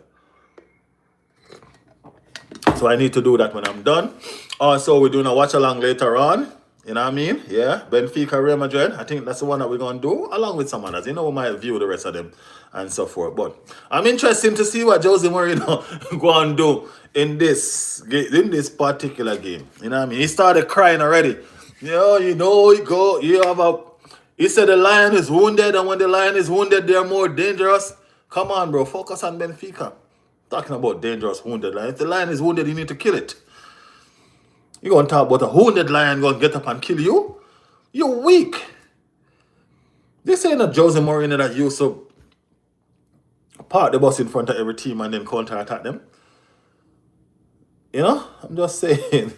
So I need to do that when I'm done. Also, we're doing a watch along later on. You know what I mean? Yeah. Benfica, Real Madrid. I think that's the one that we're going to do along with some others. You know, we might view the rest of them and so forth. But I'm interested to see what Jose Mourinho go and do in this particular game. You know what I mean? He started crying already. He said the lion is wounded, and when the lion is wounded, they're more dangerous. Come on, bro. Focus on Benfica. Talking about dangerous wounded lion. If the lion is wounded, you need to kill it. You gonna talk about a wounded lion gonna get up and kill you? You're weak. This ain't a Jose Mourinho that used to park the bus in front of every team and then counter-attack them. You know? I'm just saying.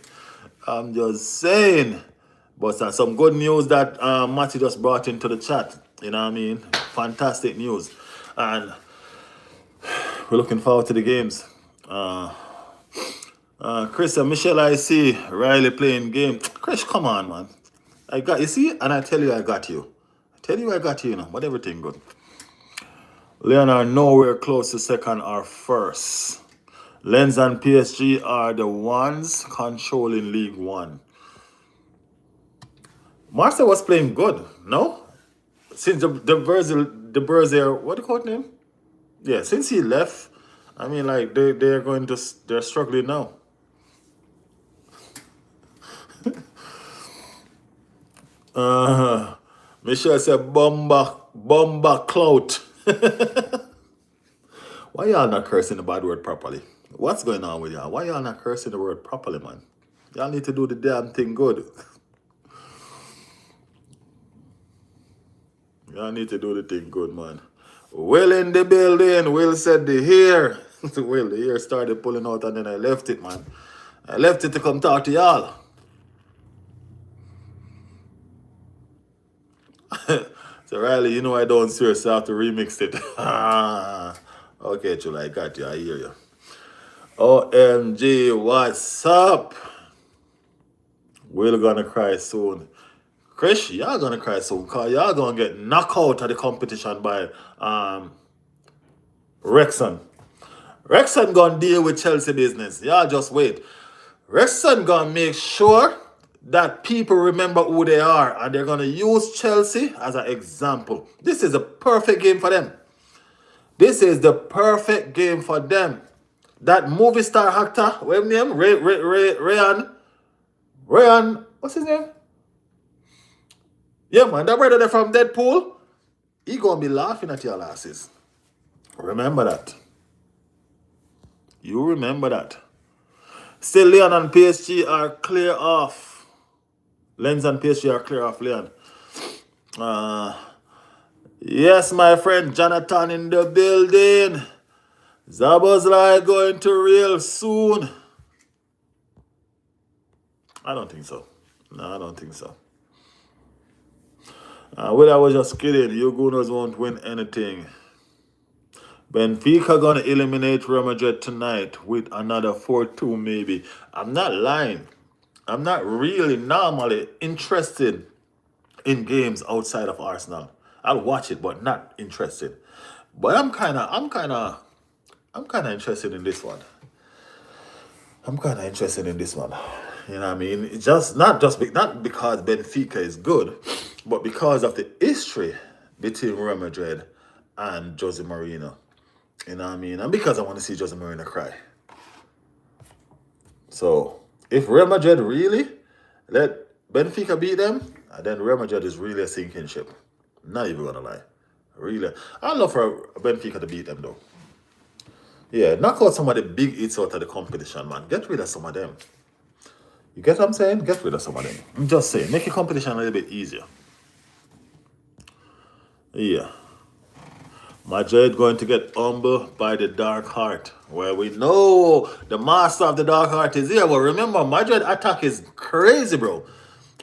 But some good news that Matty just brought into the chat. You know what I mean? Fantastic news. And we're looking forward to the games. Chris and Michelle, I see Riley playing game. Chris, come on, man. You see? And I tell you I got you. You know. But everything good. Leon are nowhere close to second or first. Lens and PSG are the ones controlling League One. Marcel was playing good, no? Since the Brazil, what do you call it name? Yeah, since he left, I mean, like, they're struggling now. Michelle said, bomba clout. Why y'all not cursing the bad word properly? What's going on with y'all? Why y'all not cursing the word properly, man? Y'all need to do the damn thing good. Y'all need to do the thing good, man. Will in the building. Will said the hair. Will, the hair started pulling out and then I left it, man. I left it to come talk to y'all. So Riley, you know I don't swear, so I have to remix it. Okay, Chula, I got you. I hear you. OMG, what's up? Will gonna cry soon. Chris, y'all gonna cry soon because y'all gonna get knocked out of the competition by Wrexham. Wrexham gonna deal with Chelsea business. Y'all just wait. Wrexham gonna make sure that people remember who they are and they're gonna use Chelsea as an example. This is a perfect game for them. This is the perfect game for them. That movie star actor, what's his name? Ryan, what's his name? Yeah, man, that brother there from Deadpool, he gonna be laughing at your asses. Remember that. You remember that. Still, Leon and PSG are clear off. Lens and PSG are clear off, Leon. Yes, my friend Jonathan in the building. Zabozlai going to real soon. I don't think so. No, I don't think so. Well, I was just kidding. You Gunners won't win anything. Benfica gonna eliminate Real Madrid tonight with another 4-2 maybe. I'm not lying. I'm not really normally interested in games outside of Arsenal. I'll watch it, but not interested. But I'm kind of interested in this one. I'm kind of interested in this one. You know what I mean? It's just not because Benfica is good, but because of the history between Real Madrid and Jose Mourinho. You know what I mean? And because I want to see Jose Mourinho cry. So if Real Madrid really let Benfica beat them, then Real Madrid is really a sinking ship. Not even gonna lie. Really. I'd love for Benfica to beat them though. Yeah, knock out some of the big hits out of the competition, man. Get rid of some of them. You get what I'm saying? Get rid of some of them. I'm just saying, make your competition a little bit easier. Yeah. Madrid going to get humbled by the dark heart. Well, we know the master of the dark heart is here. But remember, Madrid attack is crazy, bro.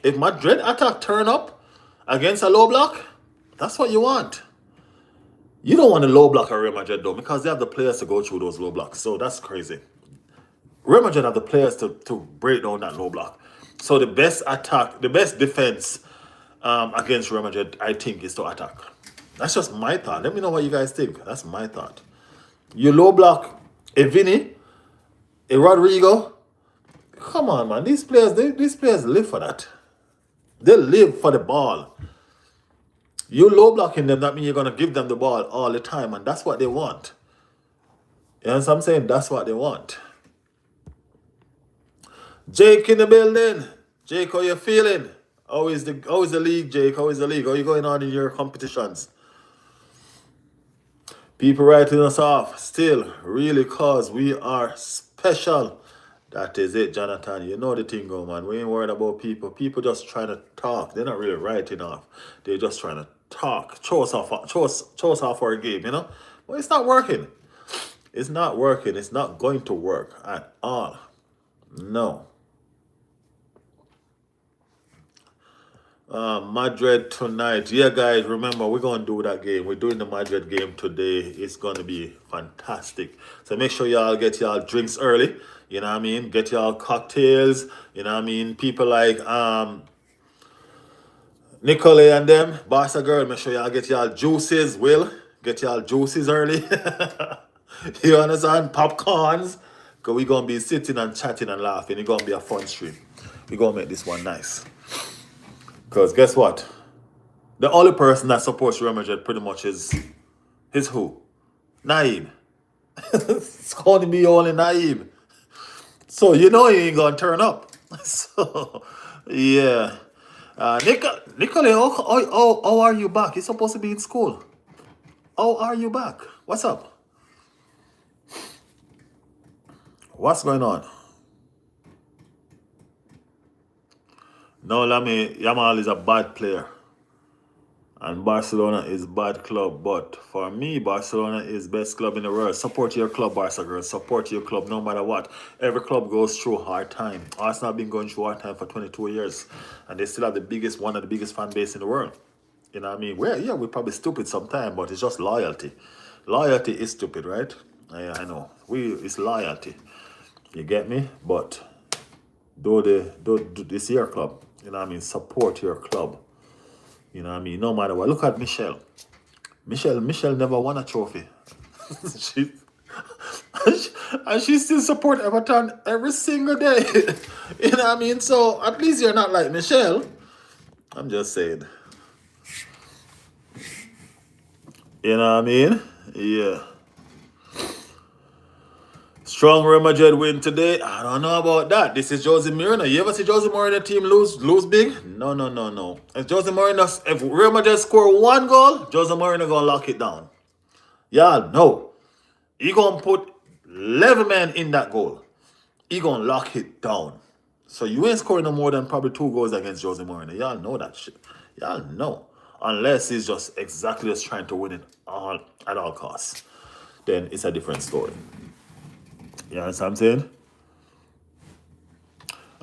If Madrid attack turn up against a low block, that's what you want. You don't want a low block at Real Madrid, though, because they have the players to go through those low blocks. So that's crazy. Real Madrid have the players to break down that low block. So the best attack, the best defense against Real Madrid, I think, is to attack. That's just my thought. Let me know what you guys think. That's my thought. You low block a Vinny, a Rodrigo. Come on, man. These players live for that. They live for the ball. You low blocking them, that means you're going to give them the ball all the time, and that's what they want. You know what I'm saying? That's what they want. Jake in the building. Jake, how you feeling? How is the league, Jake? How is the league? How are you going on in your competitions? People writing us off still, really, cause we are special. That is it, Jonathan. You know the thing, go, man. We ain't worried about people. People just trying to talk. They're not really writing off. They're just trying to talk. Show us off our game, you know? But it's not working. It's not working. It's not going to work at all. No. Madrid tonight. Yeah, guys, remember, we're going to do that game. We're doing the Madrid game today. It's going to be fantastic. So make sure y'all get y'all drinks early. You know what I mean? Get y'all cocktails. You know what I mean? People like Nicole and them, Barca girl, make sure y'all get y'all juices. Will, get y'all juices early. You understand? Popcorns. Because we're going to be sitting and chatting and laughing. It's going to be a fun stream. We're going to make this one nice. Because guess what? The only person that supports Real Madrid pretty much is who? Naeem. It's going to be only Naeem. So you know he ain't going to turn up. So, yeah. Nicole, how are you back? You're supposed to be in school. How are you back? What's up? What's going on? No, Lamy, Yamal is a bad player. And Barcelona is bad club. But for me, Barcelona is best club in the world. Support your club, Barca girls. Support your club no matter what. Every club goes through a hard time. Arsenal have been going through a hard time for 22 years. And they still have one of the biggest fan base in the world. You know what I mean? We're probably stupid sometimes, but it's just loyalty. Loyalty is stupid, right? Yeah, I know. It's loyalty. You get me? But this your club. You know what I mean? Support your club. You know what I mean? No matter what. Look at Michelle. Michelle never won a trophy. And she still support Everton every single day. You know what I mean? So at least you're not like Michelle. I'm just saying. You know what I mean? Yeah. Strong Real Madrid win today. I don't know about that. This is Jose Mourinho. You ever see Jose Mourinho team lose big? No, no, no, no. If Jose Mourinho, if Real Madrid score one goal, Jose Mourinho gonna lock it down. Y'all know. He gonna put 11 men in that goal. He gonna lock it down. So you ain't scoring no more than probably 2 goals against Jose Mourinho. Y'all know that shit. Y'all know. Unless he's just exactly just trying to win it all at all costs. Then it's a different story. You understand what I'm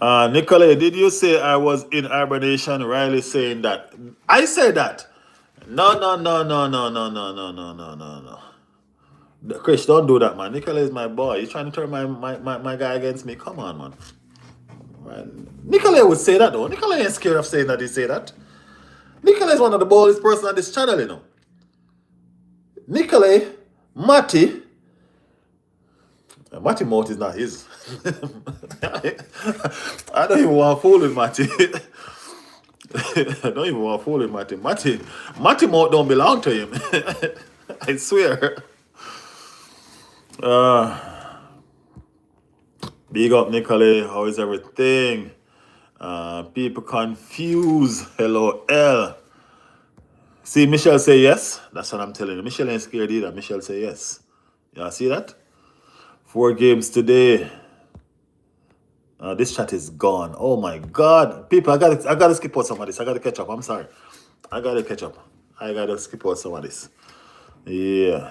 saying? Nicolay, did you say I was in hibernation? Riley saying that. I said that. No, no, no, no, no, no, no, no, no, no, no, no. Chris, don't do that, man. Nicolay is my boy. You're trying to turn my guy against me. Come on, man. Right. Nicolay would say that, though. Nicolay ain't scared of saying that he say that. Nicolay is one of the boldest person on this channel, you know. Nicolay, Matty mouth is not his. I don't even want to fool with Matty. I don't even want to fool with Matty. Matty mouth don't belong to him. I swear. Big up, Nicolay. How is everything? People confused. Hello, L. See, Michelle say yes. That's what I'm telling you. Michelle ain't scared either. Michelle say yes. Y'all see that? 4 games today. This chat is gone. Oh my God, people! I gotta skip out some of this. I gotta catch up. I'm sorry. I gotta catch up. I gotta skip out some of this. Yeah.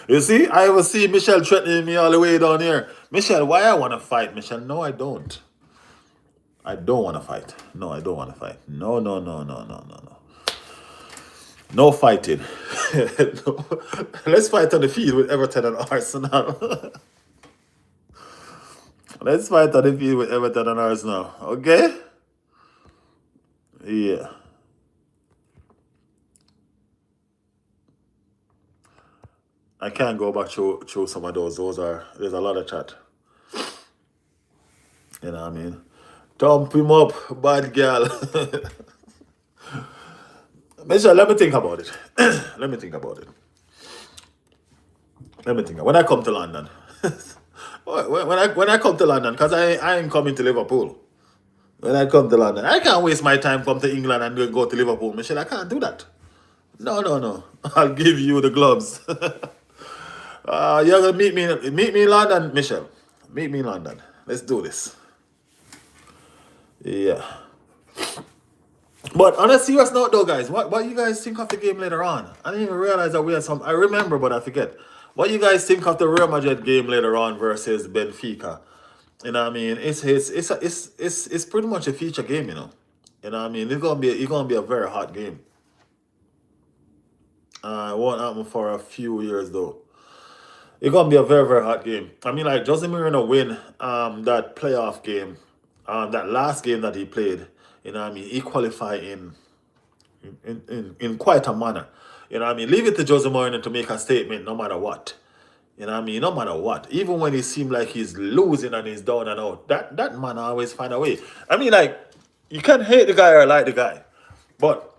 You see, I ever see Michelle threatening me all the way down here. Michelle, why I wanna fight? Michelle, no, I don't. I don't wanna fight. No, I don't wanna fight. No, no, no, no, no, no, no. No fighting. No. Let's fight on the field with Everton and Arsenal. Let's fight on the field with Everton and Arsenal. Okay? Yeah. I can't go back through some of those. There's a lot of chat. You know what I mean? Thump him up, bad girl. Michelle, let me think about it. Let me think about it. When I come to London. when I come to London, because I ain't coming to Liverpool. When I come to London, I can't waste my time come to England and go to Liverpool. Michelle, I can't do that. No, no, no. I'll give you the gloves. You're gonna meet me in London, Michelle. Meet me in London. Let's do this. Yeah. But on a serious note, though, guys, what you guys think of the game later on? I didn't even realize that we had some. I remember, but I forget. What you guys think of the Real Madrid game later on versus Benfica? You know what I mean? It's pretty much a feature game, you know. You know what I mean? It's gonna be a very hot game. It won't happen for a few years though. It's gonna be a very, very hot game. I mean, like Jose Mourinho win that playoff game, that last game that he played. You know what I mean? He qualified in quite a manner. You know what I mean? Leave it to Jose Mourinho to make a statement no matter what. You know what I mean? No matter what. Even when it seems like he's losing and he's down and out, that man always find a way. I mean, like, you can hate the guy or like the guy, but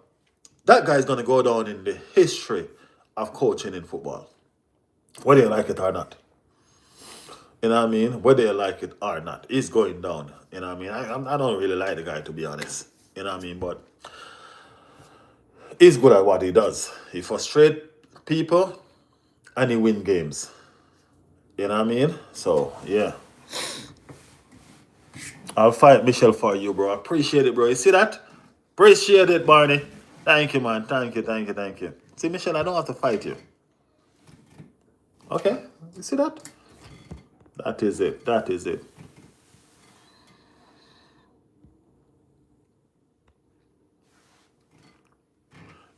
that guy's going to go down in the history of coaching in football. Whether you like it or not. You know what I mean? Whether you like it or not. He's going down. You know what I mean? I don't really like the guy, to be honest. You know what I mean? But he's good at what he does. He frustrates people and he wins games. You know what I mean? So, yeah. I'll fight Michelle for you, bro. I appreciate it, bro. You see that? Appreciate it, Barney. Thank you, man. Thank you. See, Michelle, I don't have to fight you. Okay? You see that? That is it.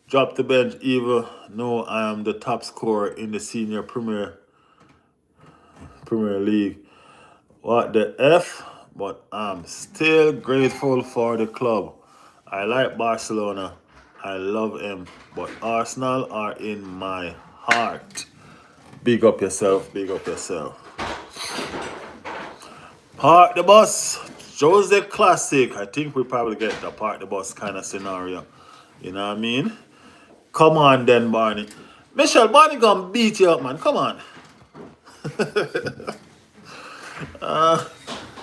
Drop the bench, Eva. No, I am the top scorer in the senior Premier League. What the F? But I'm still grateful for the club. I like Barcelona. I love him. But Arsenal are in my heart. Big up yourself. Big up yourself. Park the bus. Jose Classic. I think we probably get the park the bus kind of scenario. You know what I mean? Come on then, Barney. Michelle, Barney gonna beat you up, man. Come on.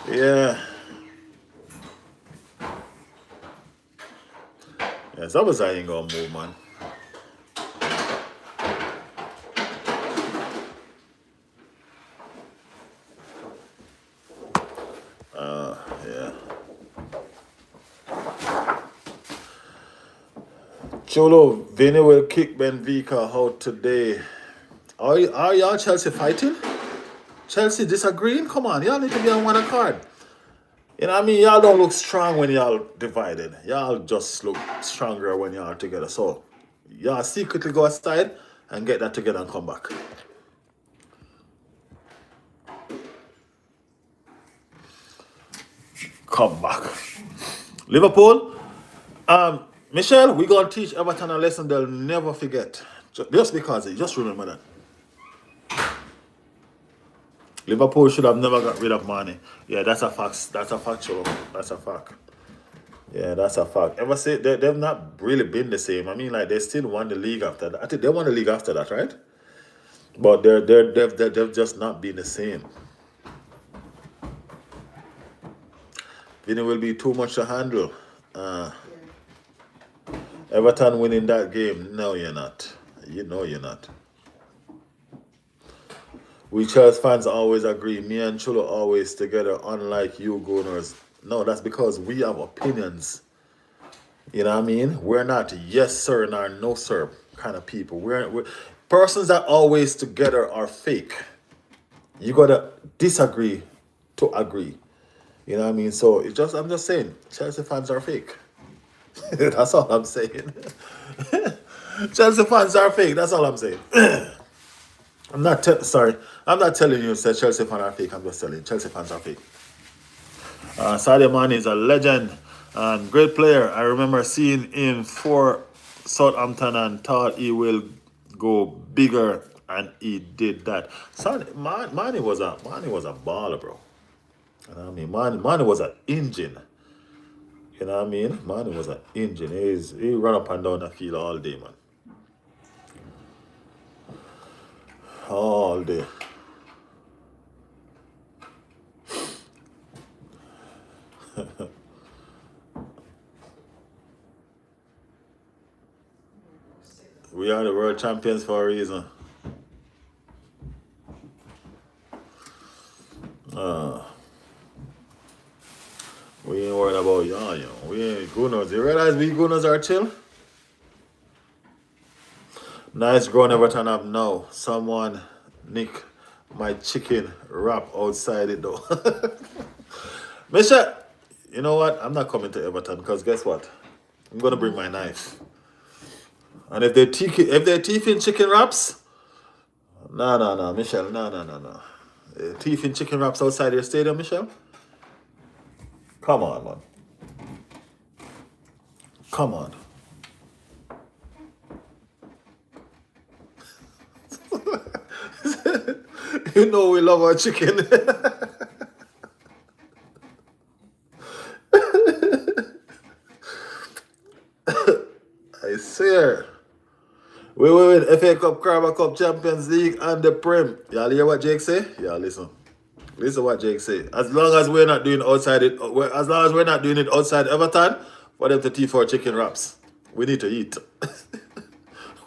Yeah. Yeah, Zabazai ain't gonna move, man. Yeah. Cholo, Vinny will kick Benfica out today. Are y'all Chelsea fighting? Chelsea disagreeing? Come on, y'all need to be on one accord. You know what I mean? Y'all don't look strong when y'all divided. Y'all just look stronger when y'all together. So, y'all secretly go aside and get that together and come back. Come back. Liverpool, Michelle, we gonna teach Everton a lesson they'll never forget. Just because, just remember that. Liverpool should have never got rid of Mane. Yeah, that's a fact. That's a fact, Cholo. That's a fact. Yeah, that's a fact. Ever say they've not really been the same. I mean, like they still won the league after that. I think they won the league after that, right? But they've just not been the same. Vinny will be too much to handle. Everton winning that game. No, you're not. You know you're not. We Chelsea fans always agree. Me and Chulo always together, unlike you Gunners. No, that's because we have opinions. You know what I mean? We're not yes sir nor no sir kind of people. We're persons that always together are fake. You gotta disagree to agree. You know what I mean? So I'm just saying, Chelsea fans are fake. That's all I'm saying. Chelsea fans are fake. That's all I'm saying. I'm not telling you that Chelsea fans are fake. I'm just telling you, Chelsea fans are fake. Sadio Mane is a legend and great player. I remember seeing him for Southampton and thought he will go bigger, and he did that. Mane was a baller, bro. You know what I mean? Mane was an engine. You know what I mean? Mane was an engine. He run up and down the field all day, man. All day. We are the world champions for a reason. We ain't worried about y'all, you know. We ain't Gunners. You realize we Gunners are chill? Nice grown Everton up now. Someone nick my chicken wrap outside it though. Misha, you know what? I'm not coming to Everton because guess what? I'm gonna bring my knife. And if they're teething chicken wraps, no, Michelle, no. Teething chicken wraps outside your stadium, Michelle? Come on, man. Come on. You know we love our chicken. I swear. Wait. FA Cup, Carabao Cup, Champions League, and the Prem. Y'all hear what Jake say? Yeah, listen. Listen what Jake say. As long as we're not doing it outside Everton, for them to T4 chicken wraps, we need to eat.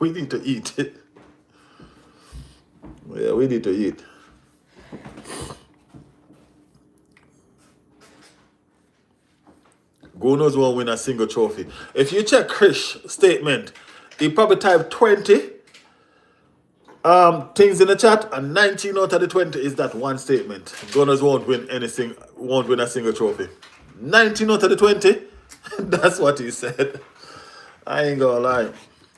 We need to eat. Yeah, we need to eat. Gunners won't win a single trophy. If you check Chris' statement, he probably typed 20 things in the chat, and 19 out of the 20 is that one statement. Gunners won't win a single trophy. 19 out of the 20, that's what he said. I ain't gonna lie.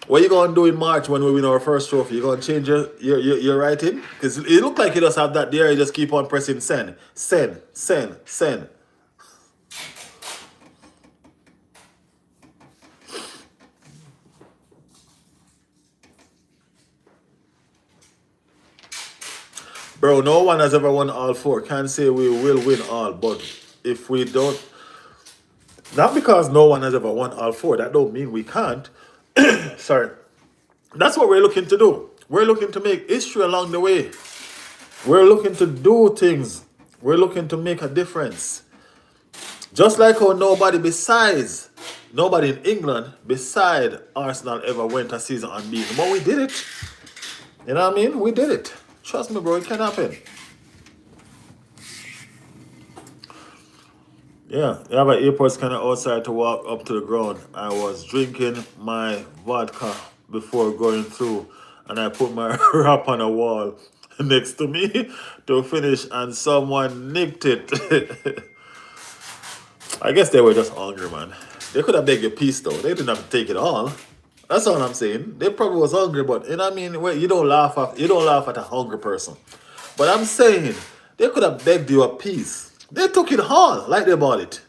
What you gonna do in March when we win our first trophy? You gonna change your writing? Because it look like you just have that there. You just keep on pressing send. Bro, no one has ever won all four. Can't say we will win all, but if we don't, not because no one has ever won all four, that don't mean we can't. Sorry. That's what we're looking to do. We're looking to make history along the way. We're looking to do things. We're looking to make a difference. Just like how nobody in England beside Arsenal ever went a season unbeaten. But we did it. You know what I mean? We did it. Trust me, bro, it can happen. Yeah, you have an airport scanner outside to walk up to the ground. I was drinking my vodka before going through, and I put my wrap on a wall next to me to finish, and someone nicked it. I guess they were just hungry, man. They could have begged a piece, though. They didn't have to take it all. That's all I'm saying. They probably was hungry, but you know what I mean. Well, you don't laugh at a hungry person. But I'm saying they could have begged you a piece. They took it all like they bought it.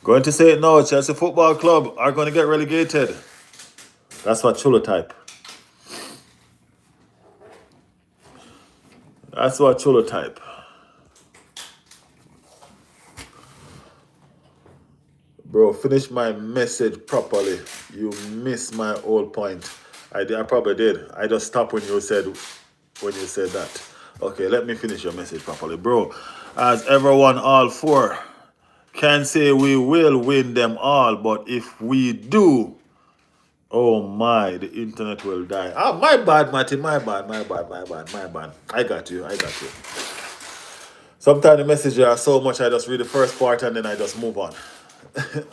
Going to say it now, Chelsea Football Club are going to get relegated. That's what Chulo type. That's what Chulo type. Bro, finish my message properly. You missed my whole point. I probably did. I just stopped when you said that. Okay, let me finish your message properly. Bro, as everyone all four can say we will win them all, but if we do, oh my, the internet will die. Ah, my bad, Matty, my bad. I got you. Sometimes the messages are so much, I just read the first part and then I just move on.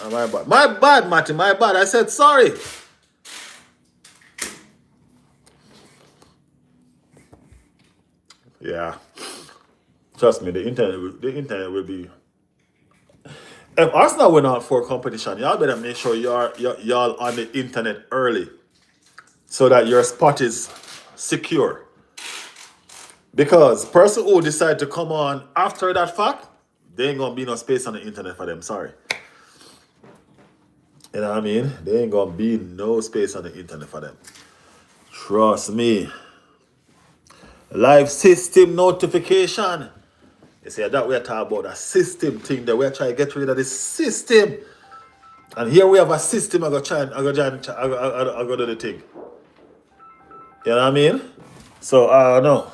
My bad, Matty, my bad. I said sorry. Yeah. Trust me, the internet will be. If Arsenal win all four competition, y'all better make sure y'all on the internet early, so that your spot is secure. Because person who decide to come on after that fact, there ain't gonna be no space on the internet for them. Sorry. You know what I mean? There ain't gonna be no space on the internet for them. Trust me. Live system notification. You see, that we're talking about a system thing that we're trying to get rid of the system. And here we have a system. I go do the thing. You know what I mean? So I don't know.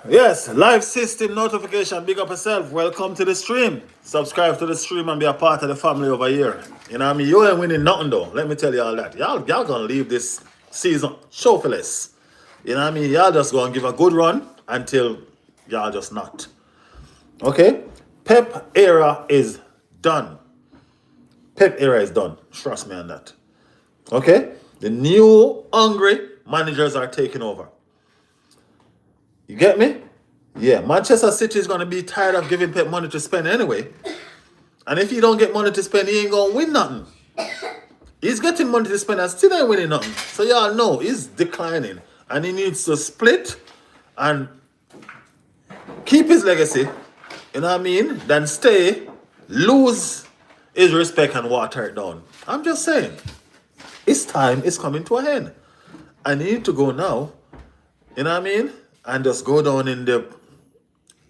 Yes, live system notification. Big up yourself. Welcome to the stream. Subscribe to the stream and be a part of the family over here. You know what I mean? You ain't winning nothing though. Let me tell you all that. Y'all gonna leave this season trophlyless. You know what I mean? Y'all just gonna give a good run until y'all just not. Okay? Pep era is done. Pep era is done. Trust me on that. Okay? The new hungry managers are taking over. You get me? Yeah, Manchester City is going to be tired of giving Pep money to spend anyway. And if he don't get money to spend, he ain't going to win nothing. He's getting money to spend and still ain't winning nothing. So y'all know he's declining. And he needs to split and keep his legacy, you know what I mean, than stay, lose his respect and water it down. I'm just saying, his time is coming to an end. I need to go now, you know what I mean, and just go down in the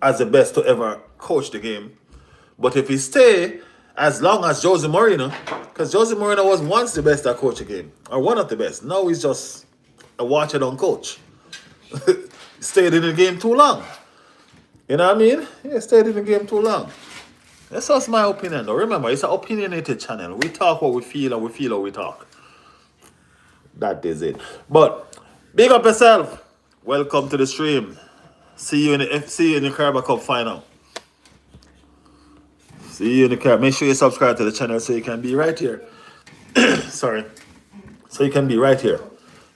as the best to ever coach the game. But if he stay as long as Jose Mourinho, because Jose Mourinho was once the best at coach a game, or one of the best. Now he's just a watch it on coach. Stayed in the game too long. You know what I mean? Yeah, stayed in the game too long. That's just my opinion though. Remember, it's an opinionated channel. We talk what we feel and we feel how we talk. That is it. But big up yourself. Welcome to the stream. See you in the Carabao Cup final. See you in the car. Make sure you subscribe to the channel so you can be right here. Sorry. So you can be right here.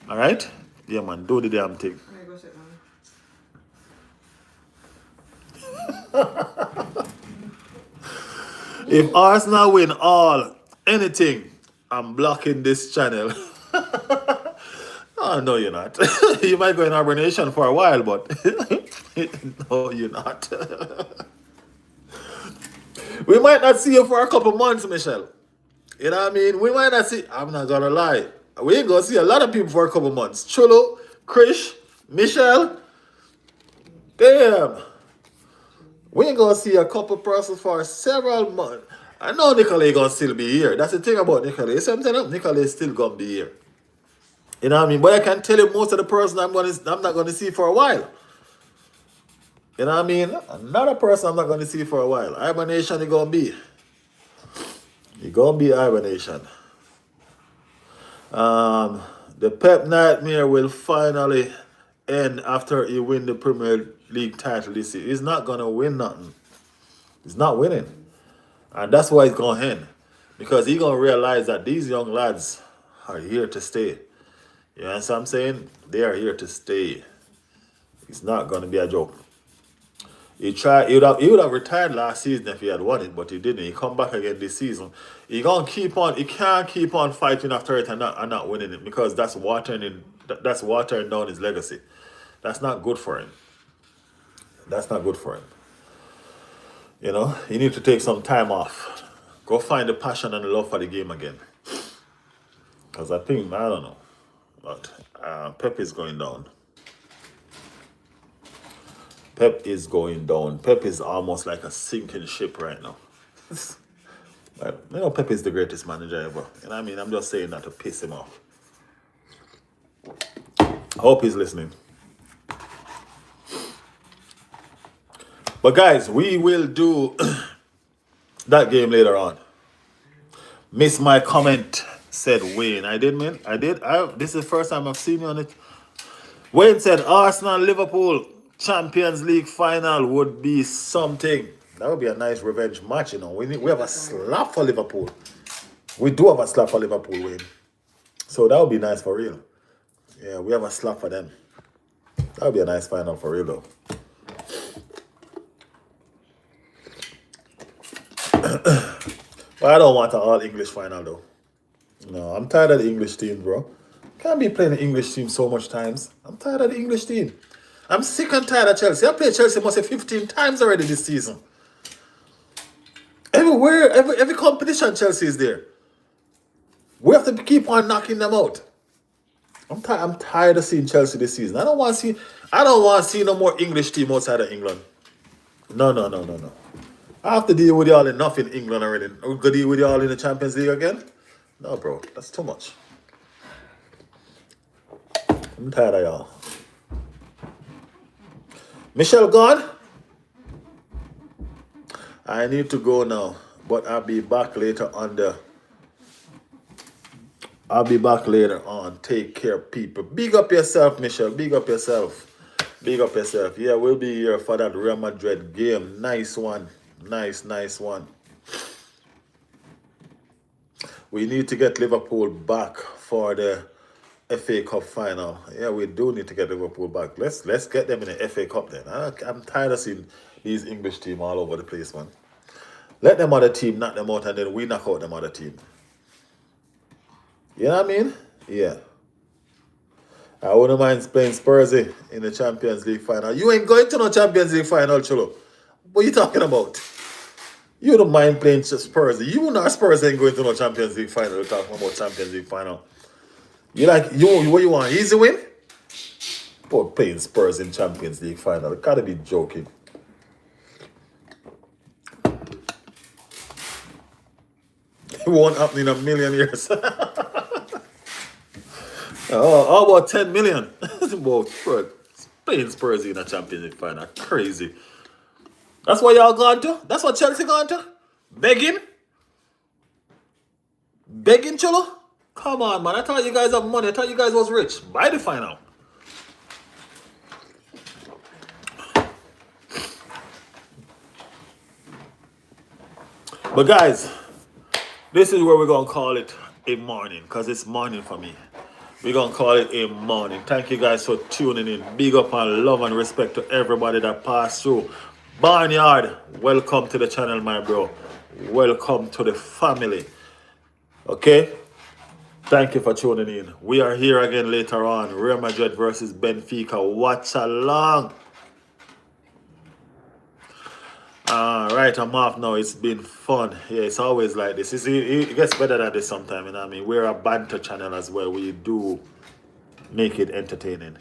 All right? Yeah, man. Do the damn thing. If Arsenal win anything, I'm blocking this channel. Oh, no, you're not. You might go in hibernation for a while, but no, you're not. We might not see you for a couple months, Michelle. You know what I mean? We might not see. I'm not gonna lie. We ain't gonna see a lot of people for a couple months. Chulo, Krish, Michelle. Damn. We ain't gonna see a couple persons for several months. I know Nicolay gonna still be here. That's the thing about Nicolay. You see what I'm telling you? Nicolay still gonna be here. You know what I mean? But I can tell you most of the person I'm not gonna see for a while. You know what I mean? Another person I'm not gonna see for a while. Hibernation is gonna be. It's gonna be hibernation. The Pep nightmare will finally end after he win the Premier League title this year. He's not gonna win nothing. He's not winning. And that's why it's gonna end. Because he's gonna realize that these young lads are here to stay. You know what I'm saying? They are here to stay. It's not gonna be a joke. He would have retired last season if he had won it, but he didn't. He come back again this season. He can't keep on fighting after it and not winning it, because that's watering down his legacy. That's not good for him. That's not good for him. You know, you need to take some time off. Go find the passion and the love for the game again. Because I don't know. But Pep is going down. Pep is going down. Pep is almost like a sinking ship right now. But, you know, Pep is the greatest manager ever. You know what I mean? I'm just saying that to piss him off. I hope he's listening. But guys, we will do that game later on. Miss my comment, said Wayne. I did, man. I did. This is the first time I've seen you on it. Wayne said Arsenal Liverpool Champions League final would be something. That would be a nice revenge match, you know. We have a slap for Liverpool. We do have a slap for Liverpool, Wayne. So that would be nice for real. Yeah, we have a slap for them. That would be a nice final for real, though. But I don't want an all-English final, though. No, I'm tired of the English team, bro. Can't be playing the English team so much times. I'm tired of the English team. I'm sick and tired of Chelsea. I played Chelsea must have 15 times already this season. Everywhere, every competition, Chelsea is there. We have to keep on knocking them out. I'm tired of seeing Chelsea this season. I don't want to see no more English team outside of England. No. I have to deal with y'all enough in England already. Are we going to deal with y'all in the Champions League again? No, bro. That's too much. I'm tired of y'all. Michelle gone? I need to go now, but I'll be back later on. Take care, people. Big up yourself, Michelle. Big up yourself. Yeah, we'll be here for that Real Madrid game. Nice one. Nice one. We need to get Liverpool back for the FA Cup final. Yeah, we do need to get Liverpool back. Let's get them in the FA Cup then. I'm tired of seeing these English teams all over the place, man. Let them other team knock them out and then we knock out them other team. You know what I mean? Yeah. I wouldn't mind playing Spursy in the Champions League final. You ain't going to no Champions League final, Chulo. What are you talking about? You don't mind playing Spursy. You and Spurs ain't going to no Champions League final. You're talking about Champions League final. What you want? Easy win? About playing Spurs in Champions League final. You gotta be joking. It won't happen in a million years. How about 10 million? About playing Spurs in a Champions League final. Crazy. That's what y'all gone to? That's what Chelsea gone to? Begging, Cholo? Come on, man. I thought you guys have money. I thought you guys was rich. Buy the final. But guys, this is where we're gonna call it a morning, because it's morning for me. We're gonna call it a morning. Thank you guys for tuning in. Big up and love and respect to everybody that passed through. Barnyard, welcome to the channel, my bro. Welcome to the family. Okay? Thank you for tuning in. We are here again later on. Real Madrid versus Benfica. Watch along. Right, I'm off now. It's been fun. Yeah, it's always like this. It gets better than this sometimes, you know what I mean? We're a banter channel as well. We do make it entertaining.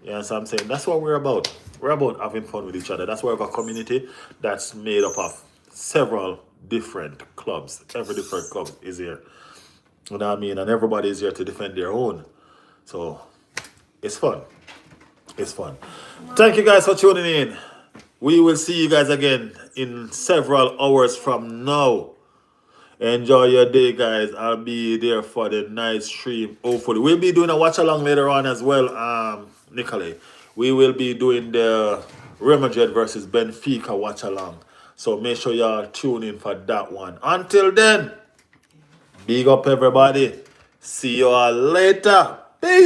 You know what I'm saying? That's what we're about. We're about having fun with each other. That's why we have a community that's made up of several different clubs. Every different club is here. You know what I mean? And everybody is here to defend their own. So, it's fun. It's fun. Thank you guys for tuning in. We will see you guys again in several hours from now. Enjoy your day, guys. I'll be there for the night stream, hopefully. We'll be doing a watch along later on as well, Nicolay. We will be doing the Real Madrid versus Benfica watch along. So make sure y'all tune in for that one. Until then, big up everybody. See you all later.